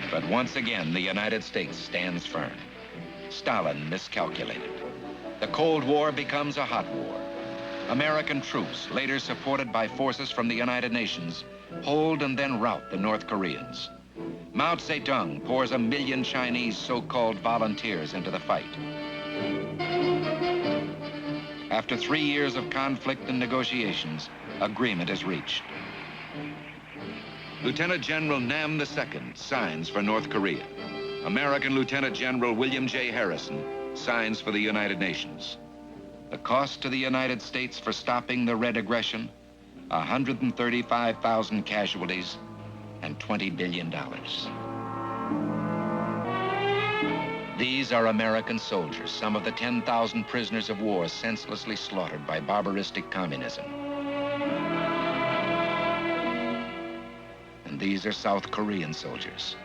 But once again, the United States stands firm. Stalin miscalculated. The Cold War becomes a hot war. American troops, later supported by forces from the United Nations, hold and then rout the North Koreans. Mao Zedong pours 1 million Chinese so-called volunteers into the fight. After 3 years of conflict and negotiations, agreement is reached. Lieutenant General Nam II signs for North Korea. American Lieutenant General William J. Harrison signs for the United Nations. The cost to the United States for stopping the Red aggression, 135,000 casualties and $20 billion. These are American soldiers, some of the 10,000 prisoners of war senselessly slaughtered by barbaristic communism. And these are South Korean soldiers.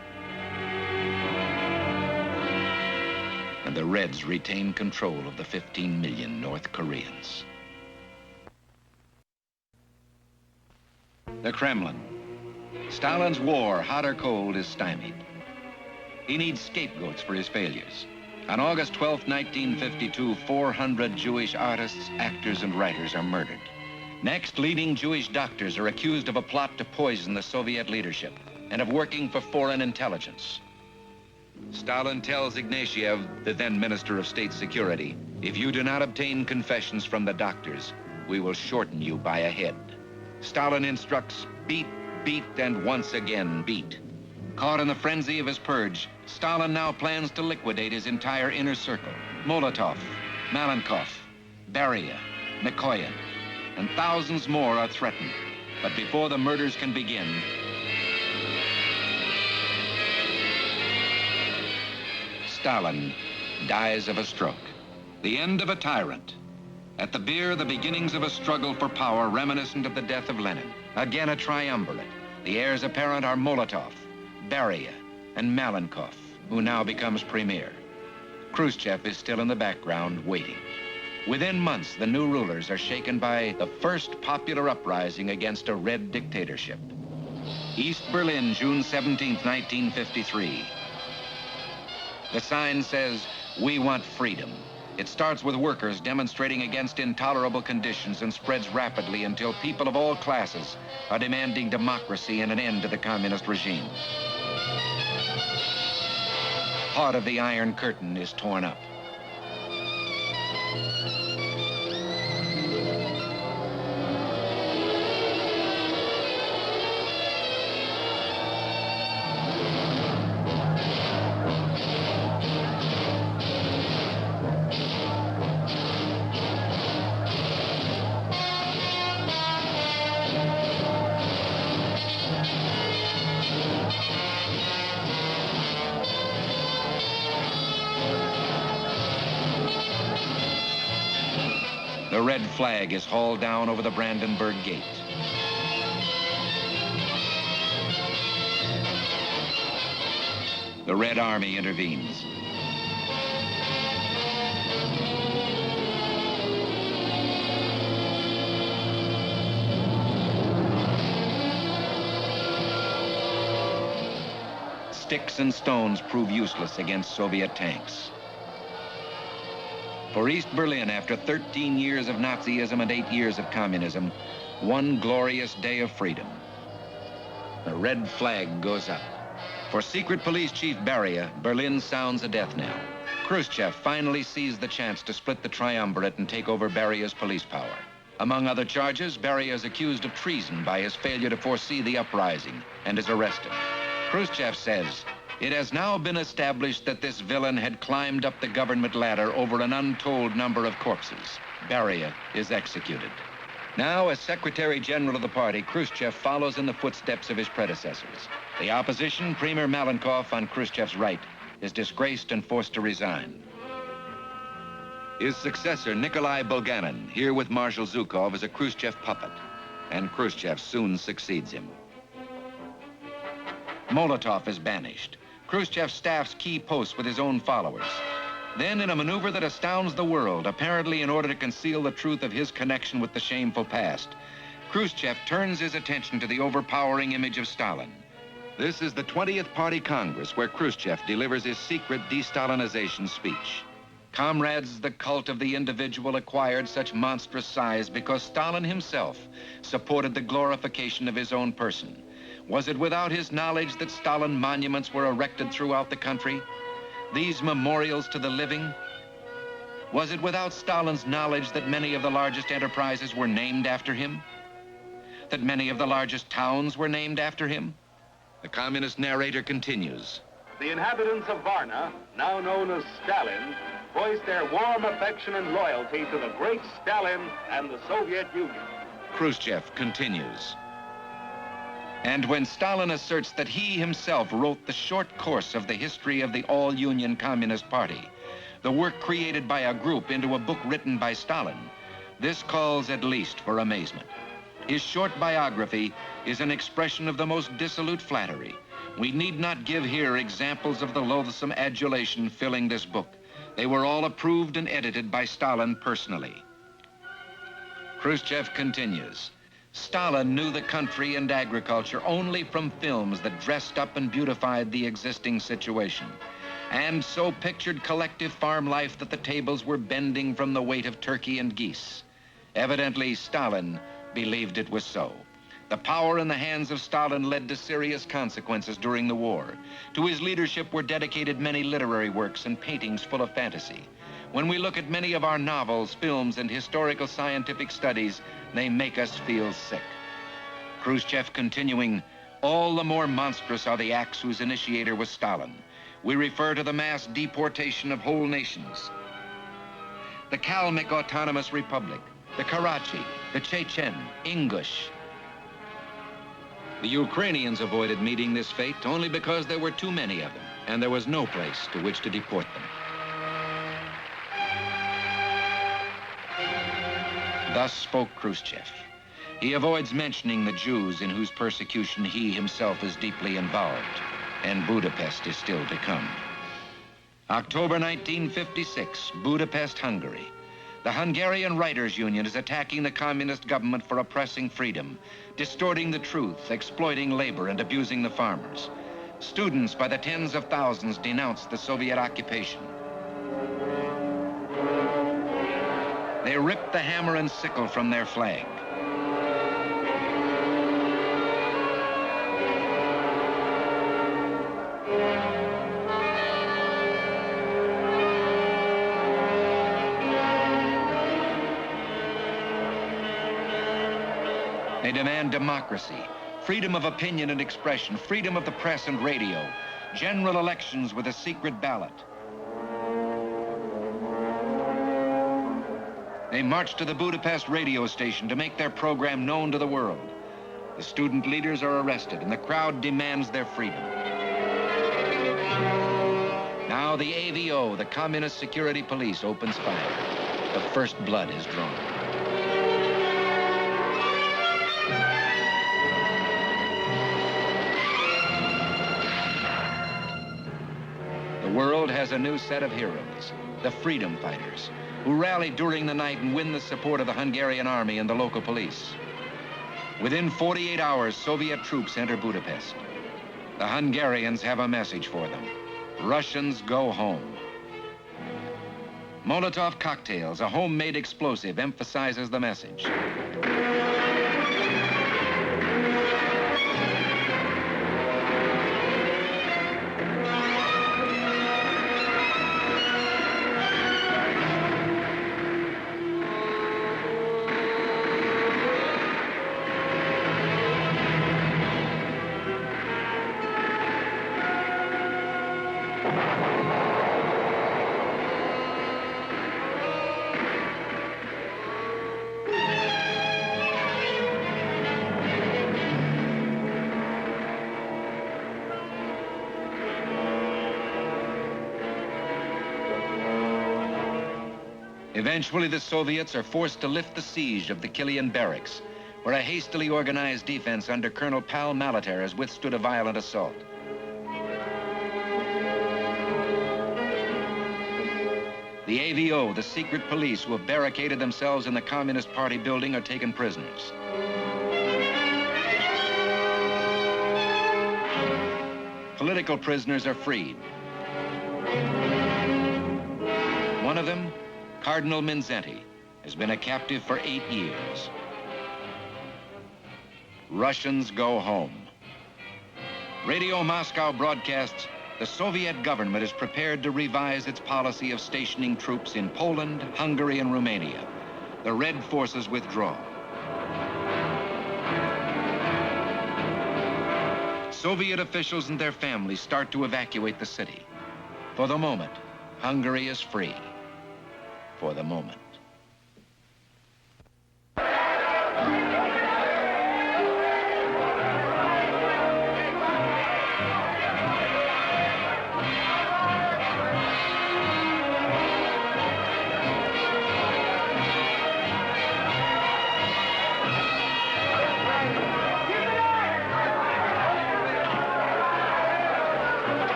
And the Reds retain control of the 15 million North Koreans. The Kremlin. Stalin's war, hot or cold, is stymied. He needs scapegoats for his failures. On August 12, 1952, 400 Jewish artists, actors, and writers are murdered. Next, leading Jewish doctors are accused of a plot to poison the Soviet leadership and of working for foreign intelligence. Stalin tells Ignatiev, the then Minister of State Security, if you do not obtain confessions from the doctors, we will shorten you by a head. Stalin instructs, beat, beat, and once again beat. Caught in the frenzy of his purge, Stalin now plans to liquidate his entire inner circle. Molotov, Malenkov, Beria, Mikoyan, and thousands more are threatened. But before the murders can begin, Stalin dies of a stroke. The end of a tyrant. At the bier, the beginnings of a struggle for power reminiscent of the death of Lenin. Again a triumvirate. The heirs apparent are Molotov, Beria, and Malenkov, who now becomes premier. Khrushchev is still in the background, waiting. Within months, the new rulers are shaken by the first popular uprising against a Red dictatorship. East Berlin, June 17, 1953. The sign says, "We want freedom." It starts with workers demonstrating against intolerable conditions and spreads rapidly until people of all classes are demanding democracy and an end to the communist regime. Part of the Iron Curtain is torn up. The red flag is hauled down over the Brandenburg Gate. The Red Army intervenes. Sticks and stones prove useless against Soviet tanks. For East Berlin, after 13 years of Nazism and 8 years of communism, one glorious day of freedom. The red flag goes up. For Secret Police Chief Beria, Berlin sounds a death knell. Khrushchev finally sees the chance to split the triumvirate and take over Beria's police power. Among other charges, Beria is accused of treason by his failure to foresee the uprising and is arrested. Khrushchev says, "It has now been established that this villain had climbed up the government ladder over an untold number of corpses. Beria is executed." Now, as Secretary General of the party, Khrushchev follows in the footsteps of his predecessors. The opposition, Premier Malenkov, on Khrushchev's right, is disgraced and forced to resign. His successor, Nikolai Bulganin, here with Marshal Zhukov, is a Khrushchev puppet, and Khrushchev soon succeeds him. Molotov is banished. Khrushchev staffs key posts with his own followers. Then, in a maneuver that astounds the world, apparently in order to conceal the truth of his connection with the shameful past, Khrushchev turns his attention to the overpowering image of Stalin. This is the 20th Party Congress, where Khrushchev delivers his secret de-Stalinization speech. Comrades, the cult of the individual acquired such monstrous size because Stalin himself supported the glorification of his own person. Was it without his knowledge that Stalin monuments were erected throughout the country? These memorials to the living? Was it without Stalin's knowledge that many of the largest enterprises were named after him? That many of the largest towns were named after him? The communist narrator continues. The inhabitants of Varna, now known as Stalin, voiced their warm affection and loyalty to the great Stalin and the Soviet Union. Khrushchev continues. And when Stalin asserts that he himself wrote the short course of the history of the all-Union Communist Party, the work created by a group into a book written by Stalin, this calls at least for amazement. His short biography is an expression of the most dissolute flattery. We need not give here examples of the loathsome adulation filling this book. They were all approved and edited by Stalin personally. Khrushchev continues. Stalin knew the country and agriculture only from films that dressed up and beautified the existing situation, and so pictured collective farm life that the tables were bending from the weight of turkey and geese. Evidently, Stalin believed it was so. The power in the hands of Stalin led to serious consequences during the war. To his leadership were dedicated many literary works and paintings full of fantasy. When we look at many of our novels, films, and historical scientific studies, they make us feel sick. Khrushchev continuing, all the more monstrous are the acts whose initiator was Stalin. We refer to the mass deportation of whole nations. The Kalmyk Autonomous Republic, the Karachi, the Chechen, English. The Ukrainians avoided meeting this fate only because there were too many of them, and there was no place to which to deport them. Thus spoke Khrushchev. He avoids mentioning the Jews in whose persecution he himself is deeply involved, and Budapest is still to come. October 1956, Budapest, Hungary. The Hungarian Writers' Union is attacking the communist government for oppressing freedom, distorting the truth, exploiting labor, and abusing the farmers. Students by the tens of thousands denounce the Soviet occupation. They ripped the hammer and sickle from their flag. They demand democracy, freedom of opinion and expression, freedom of the press and radio, general elections with a secret ballot. They march to the Budapest radio station to make their program known to the world. The student leaders are arrested and the crowd demands their freedom. Now the AVO, the Communist Security Police, opens fire. The first blood is drawn. The world has a new set of heroes, the freedom fighters, who rally during the night and win the support of the Hungarian army and the local police. Within 48 hours, Soviet troops enter Budapest. The Hungarians have a message for them. Russians go home. Molotov cocktails, a homemade explosive, emphasizes the message. Eventually, the Soviets are forced to lift the siege of the Killian barracks, where a hastily organized defense under Colonel Pal Malater has withstood a violent assault. The AVO, the secret police who have barricaded themselves in the Communist Party building, are taken prisoners. Political prisoners are freed. One of them, Cardinal Minzetti, has been a captive for 8 years. Russians go home. Radio Moscow broadcasts, the Soviet government is prepared to revise its policy of stationing troops in Poland, Hungary, and Romania. The Red forces withdraw. Soviet officials and their families start to evacuate the city. For the moment, Hungary is free. For the moment.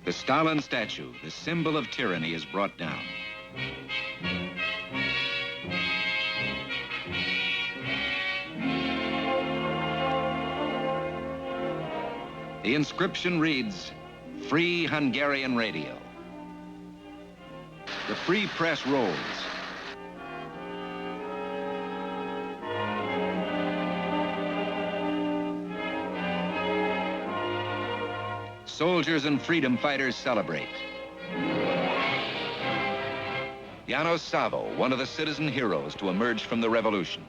The Stalin statue, the symbol of tyranny, is brought down. The inscription reads, "Free Hungarian Radio." The free press rolls. Soldiers and freedom fighters celebrate. Janos Savo, one of the citizen heroes to emerge from the revolution.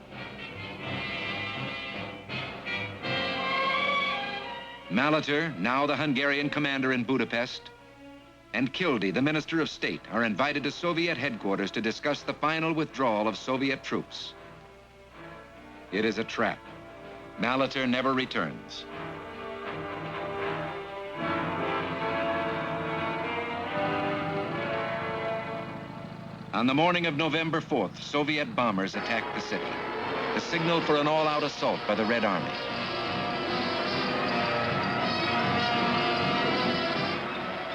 Malater, now the Hungarian commander in Budapest, and Kildy, the Minister of State, are invited to Soviet headquarters to discuss the final withdrawal of Soviet troops. It is a trap. Malater never returns. On the morning of November 4th, Soviet bombers attacked the city, the signal for an all-out assault by the Red Army.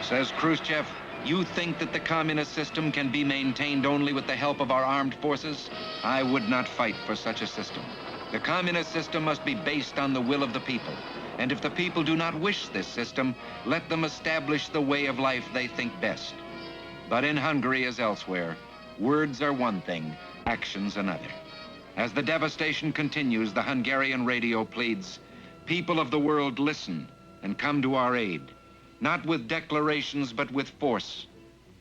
Says Khrushchev, "You think that the communist system can be maintained only with the help of our armed forces? I would not fight for such a system. The communist system must be based on the will of the people. And if the people do not wish this system, let them establish the way of life they think best. But in Hungary as elsewhere, words are one thing, actions another. As the devastation continues, the Hungarian radio pleads, "People of the world, listen and come to our aid, not with declarations, but with force.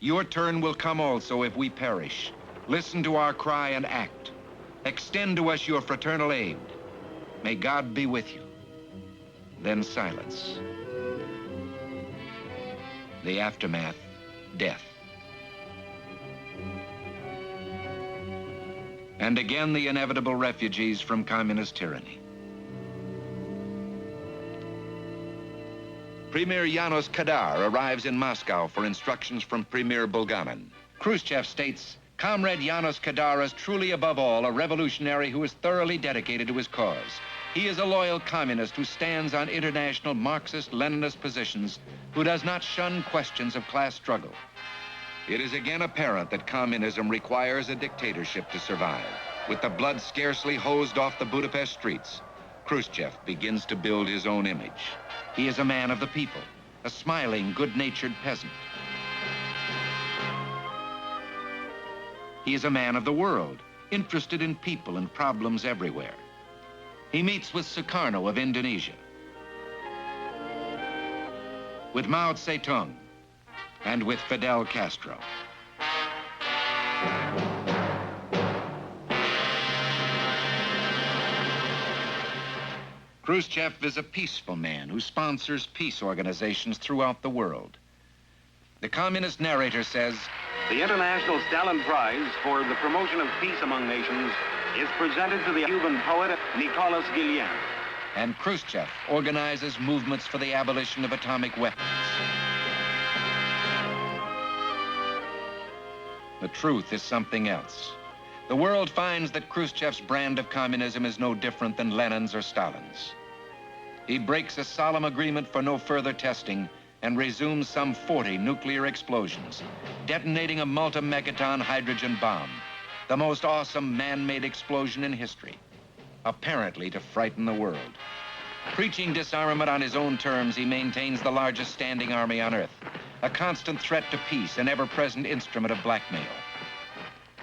Your turn will come also if we perish. Listen to our cry and act. Extend to us your fraternal aid. May God be with you." Then silence. The aftermath, death. And again the inevitable refugees from communist tyranny. Premier Janos Kadar arrives in Moscow for instructions from Premier Bulganin. Khrushchev states, "Comrade Janos Kadar is truly above all a revolutionary who is thoroughly dedicated to his cause. He is a loyal communist who stands on international Marxist-Leninist positions, who does not shun questions of class struggle." It is again apparent that communism requires a dictatorship to survive. With the blood scarcely hosed off the Budapest streets, Khrushchev begins to build his own image. He is a man of the people, a smiling, good-natured peasant. He is a man of the world, interested in people and problems everywhere. He meets with Sukarno of Indonesia, with Mao Zedong, and with Fidel Castro. Khrushchev is a peaceful man who sponsors peace organizations throughout the world. The communist narrator says, "The International Stalin Prize for the promotion of peace among nations is presented to the Cuban poet Nicolas Guillen." And Khrushchev organizes movements for the abolition of atomic weapons. The truth is something else. The world finds that Khrushchev's brand of communism is no different than Lenin's or Stalin's. He breaks a solemn agreement for no further testing and resumes some 40 nuclear explosions, detonating a multi-megaton hydrogen bomb, the most awesome man-made explosion in history, apparently to frighten the world. Preaching disarmament on his own terms, he maintains the largest standing army on Earth, a constant threat to peace, an ever-present instrument of blackmail.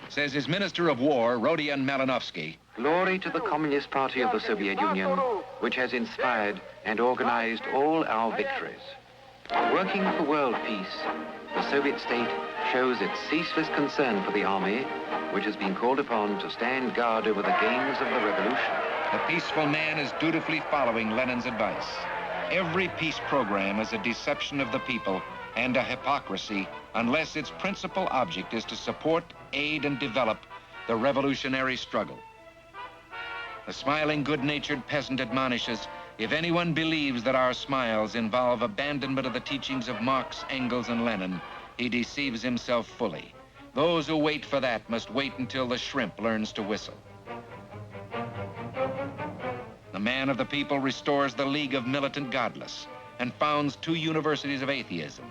Says his Minister of War, Rodion Malinovsky, "Glory to the Communist Party of the Soviet Union, which has inspired and organized all our victories. Working for world peace, the Soviet state shows its ceaseless concern for the army, which has been called upon to stand guard over the gains of the revolution." The peaceful man is dutifully following Lenin's advice. Every peace program is a deception of the people and a hypocrisy unless its principal object is to support, aid, and develop the revolutionary struggle. The smiling, good-natured peasant admonishes, "If anyone believes that our smiles involve abandonment of the teachings of Marx, Engels, and Lenin, he deceives himself fully. Those who wait for that must wait until the shrimp learns to whistle." The man of the people restores the League of Militant Godless and founds 2 universities of atheism.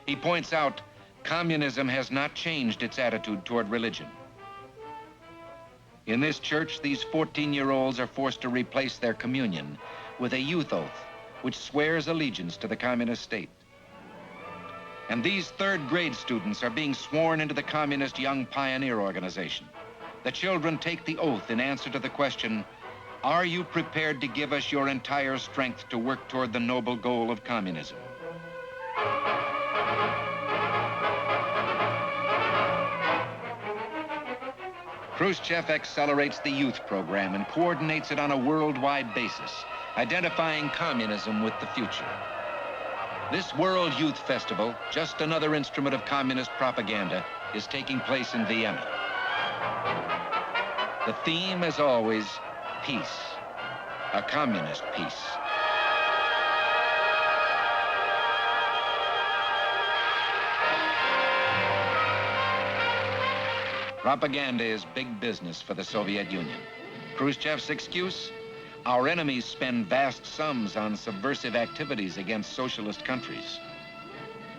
He points out, communism has not changed its attitude toward religion. In this church, these 14-year-olds are forced to replace their communion with a youth oath, which swears allegiance to the communist state. And these third-grade students are being sworn into the Communist Young Pioneer Organization. The children take the oath in answer to the question, "Are you prepared to give us your entire strength to work toward the noble goal of communism?" Khrushchev accelerates the youth program and coordinates it on a worldwide basis, identifying communism with the future. This World Youth Festival, just another instrument of communist propaganda, is taking place in Vienna. The theme, as always, peace, a communist peace. Propaganda is big business for the Soviet Union. Khrushchev's excuse? Our enemies spend vast sums on subversive activities against socialist countries.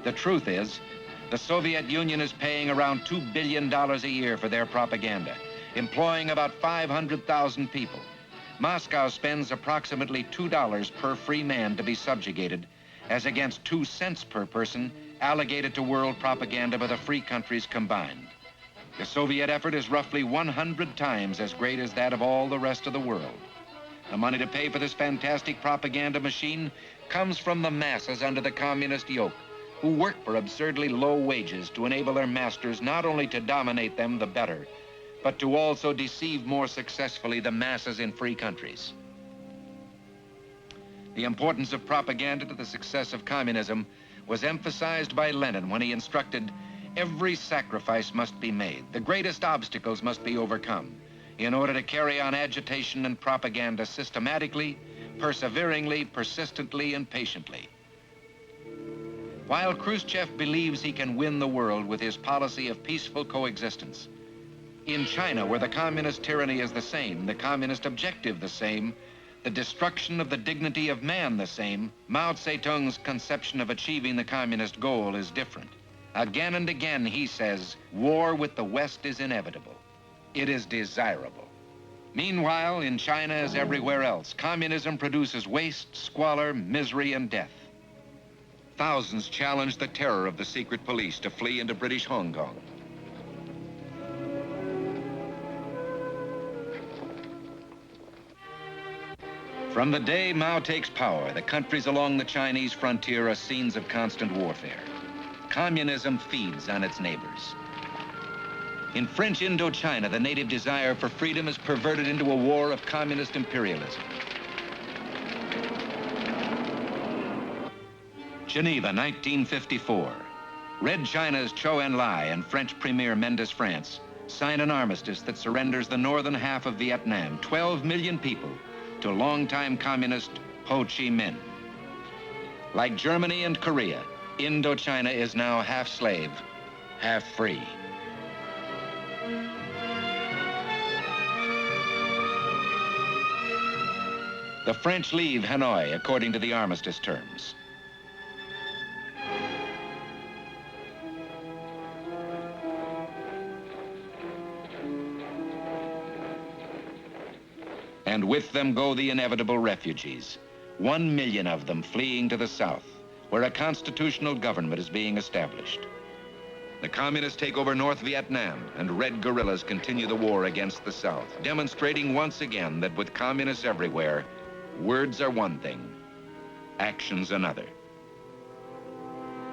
The truth is, the Soviet Union is paying around $2 billion a year for their propaganda, employing about 500,000 people. Moscow spends approximately $2 per free man to be subjugated, as against 2 cents per person allocated to world propaganda by the free countries combined. The Soviet effort is roughly 100 times as great as that of all the rest of the world. The money to pay for this fantastic propaganda machine comes from the masses under the communist yoke, who work for absurdly low wages to enable their masters not only to dominate them the better, but to also deceive more successfully the masses in free countries. The importance of propaganda to the success of communism was emphasized by Lenin when he instructed, every sacrifice must be made, the greatest obstacles must be overcome, in order to carry on agitation and propaganda systematically, perseveringly, persistently, and patiently. While Khrushchev believes he can win the world with his policy of peaceful coexistence, in China, where the communist tyranny is the same, the communist objective the same, the destruction of the dignity of man the same, Mao Zedong's conception of achieving the communist goal is different. Again and again, he says, war with the West is inevitable. It is desirable. Meanwhile, in China as everywhere else, communism produces waste, squalor, misery, and death. Thousands challenged the terror of the secret police to flee into British Hong Kong. From the day Mao takes power, the countries along the Chinese frontier are scenes of constant warfare. Communism feeds on its neighbors. In French Indochina, the native desire for freedom is perverted into a war of communist imperialism. Geneva, 1954. Red China's Zhou Enlai and French Premier Mendes France sign an armistice that surrenders the northern half of Vietnam, 12 million people, to longtime communist Ho Chi Minh. Like Germany and Korea, Indochina is now half slave, half free. The French leave Hanoi according to the armistice terms. And with them go the inevitable refugees, 1 million of them fleeing to the south, where a constitutional government is being established. The communists take over North Vietnam, and red guerrillas continue the war against the south, demonstrating once again that with communists everywhere, words are one thing, actions another.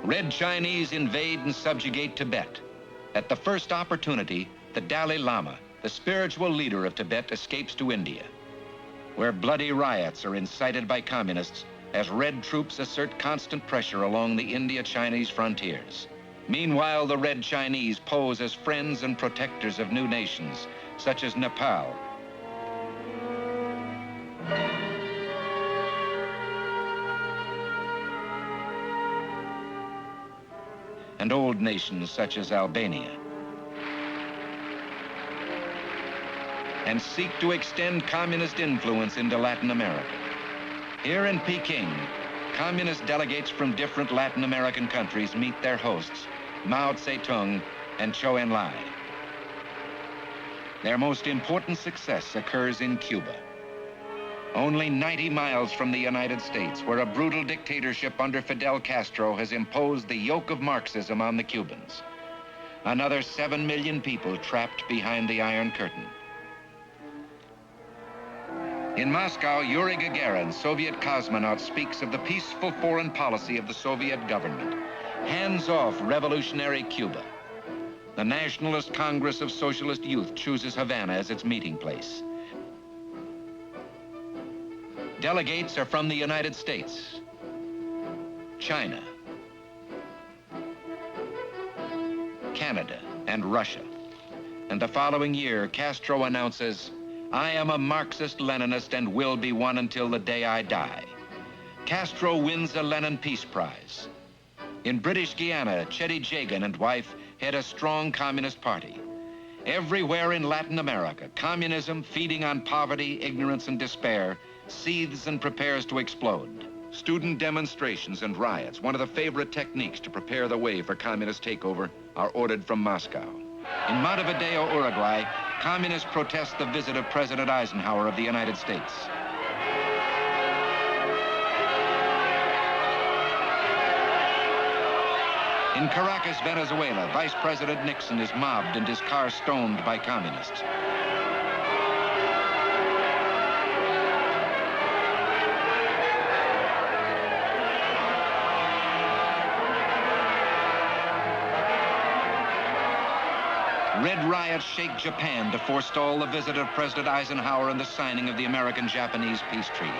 Red Chinese invade and subjugate Tibet. At the first opportunity, the Dalai Lama, the spiritual leader of Tibet, escapes to India, where bloody riots are incited by communists as red troops assert constant pressure along the India-Chinese frontiers. Meanwhile, the Red Chinese pose as friends and protectors of new nations, such as Nepal, and old nations such as Albania, and seek to extend communist influence into Latin America. Here in Peking, communist delegates from different Latin American countries meet their hosts, Mao Zedong and Zhou Enlai. Their most important success occurs in Cuba. Only 90 miles from the United States, where a brutal dictatorship under Fidel Castro has imposed the yoke of Marxism on the Cubans. Another 7 million people trapped behind the Iron Curtain. In Moscow, Yuri Gagarin, Soviet cosmonaut, speaks of the peaceful foreign policy of the Soviet government. Hands-off revolutionary Cuba. The Nationalist Congress of Socialist Youth chooses Havana as its meeting place. Delegates are from the United States, China, Canada, and Russia. And the following year, Castro announces, "I am a Marxist-Leninist and will be one until the day I die." Castro wins a Lenin Peace Prize. In British Guiana, Chetty Jagan and wife head a strong communist party. Everywhere in Latin America, communism, feeding on poverty, ignorance, and despair, seethes and prepares to explode. Student demonstrations and riots, one of the favorite techniques to prepare the way for communist takeover, are ordered from Moscow. In Montevideo, Uruguay, communists protest the visit of President Eisenhower of the United States. In Caracas, Venezuela, Vice President Nixon is mobbed and his car stoned by communists. Red riots shake Japan to forestall the visit of President Eisenhower and the signing of the American-Japanese peace treaty.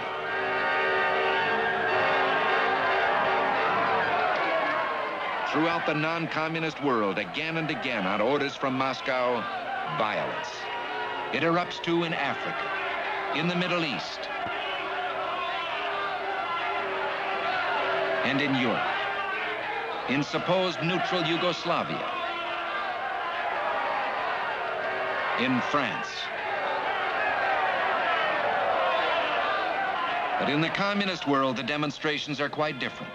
Throughout the non-communist world, again and again, on orders from Moscow, violence. It erupts too in Africa, in the Middle East, and in Europe, in supposed neutral Yugoslavia, in France. But in the communist world, the demonstrations are quite different.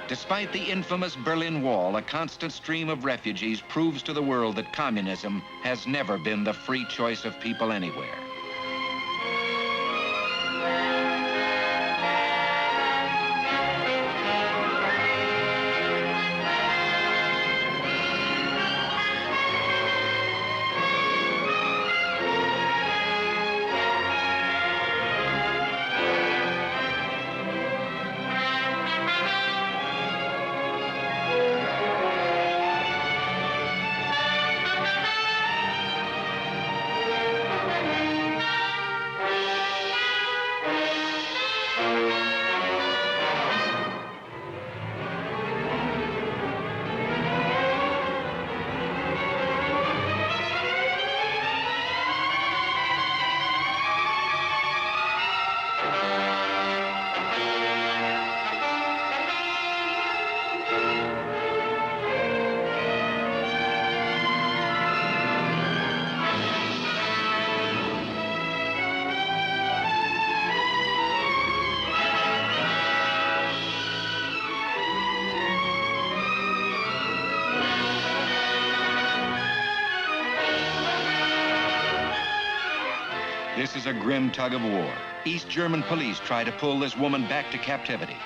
Despite the infamous Berlin Wall, a constant stream of refugees proves to the world that communism has never been the free choice of people anywhere. This is a grim tug of war. East German police try to pull this woman back to captivity.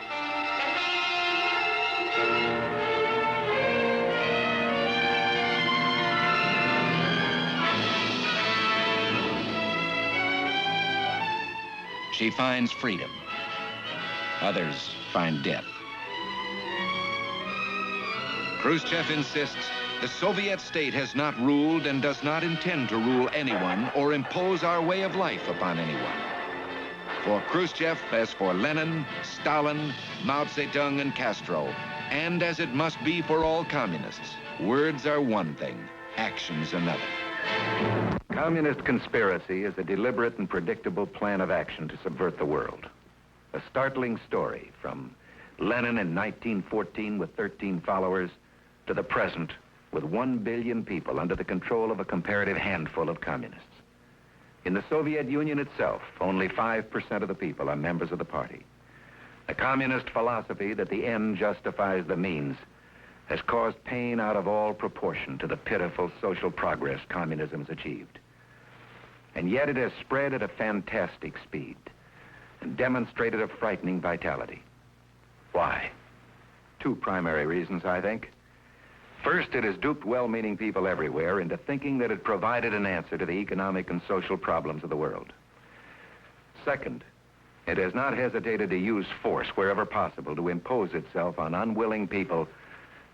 She finds freedom. Others find death. Khrushchev insists the Soviet state has not ruled and does not intend to rule anyone or impose our way of life upon anyone. For Khrushchev, as for Lenin, Stalin, Mao Zedong, and Castro, and as it must be for all communists, words are one thing, actions another. Communist conspiracy is a deliberate and predictable plan of action to subvert the world. A startling story from Lenin in 1914 with 13 followers to the present with 1 billion people under the control of a comparative handful of communists. In the Soviet Union itself, only 5% of the people are members of the party. The communist philosophy that the end justifies the means has caused pain out of all proportion to the pitiful social progress communism has achieved. And yet it has spread at a fantastic speed and demonstrated a frightening vitality. Why? 2 primary reasons, I think. First, it has duped well-meaning people everywhere into thinking that it provided an answer to the economic and social problems of the world. Second, it has not hesitated to use force wherever possible to impose itself on unwilling people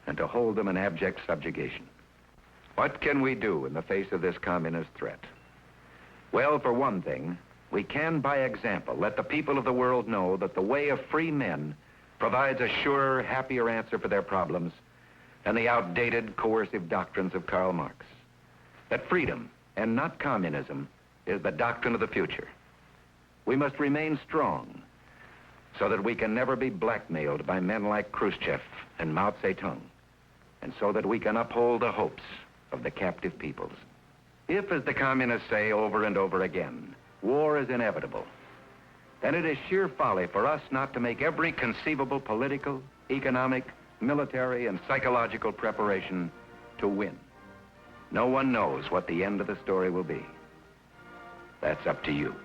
and to hold them in abject subjugation. What can we do in the face of this communist threat? Well, for one thing, we can, by example, let the people of the world know that the way of free men provides a surer, happier answer for their problems than the outdated, coercive doctrines of Karl Marx. That freedom, and not communism, is the doctrine of the future. We must remain strong so that we can never be blackmailed by men like Khrushchev and Mao Zedong, and so that we can uphold the hopes of the captive peoples. If, as the communists say over and over again, war is inevitable, then it is sheer folly for us not to make every conceivable political, economic, military, and psychological preparation to win. No one knows what the end of the story will be. That's up to you.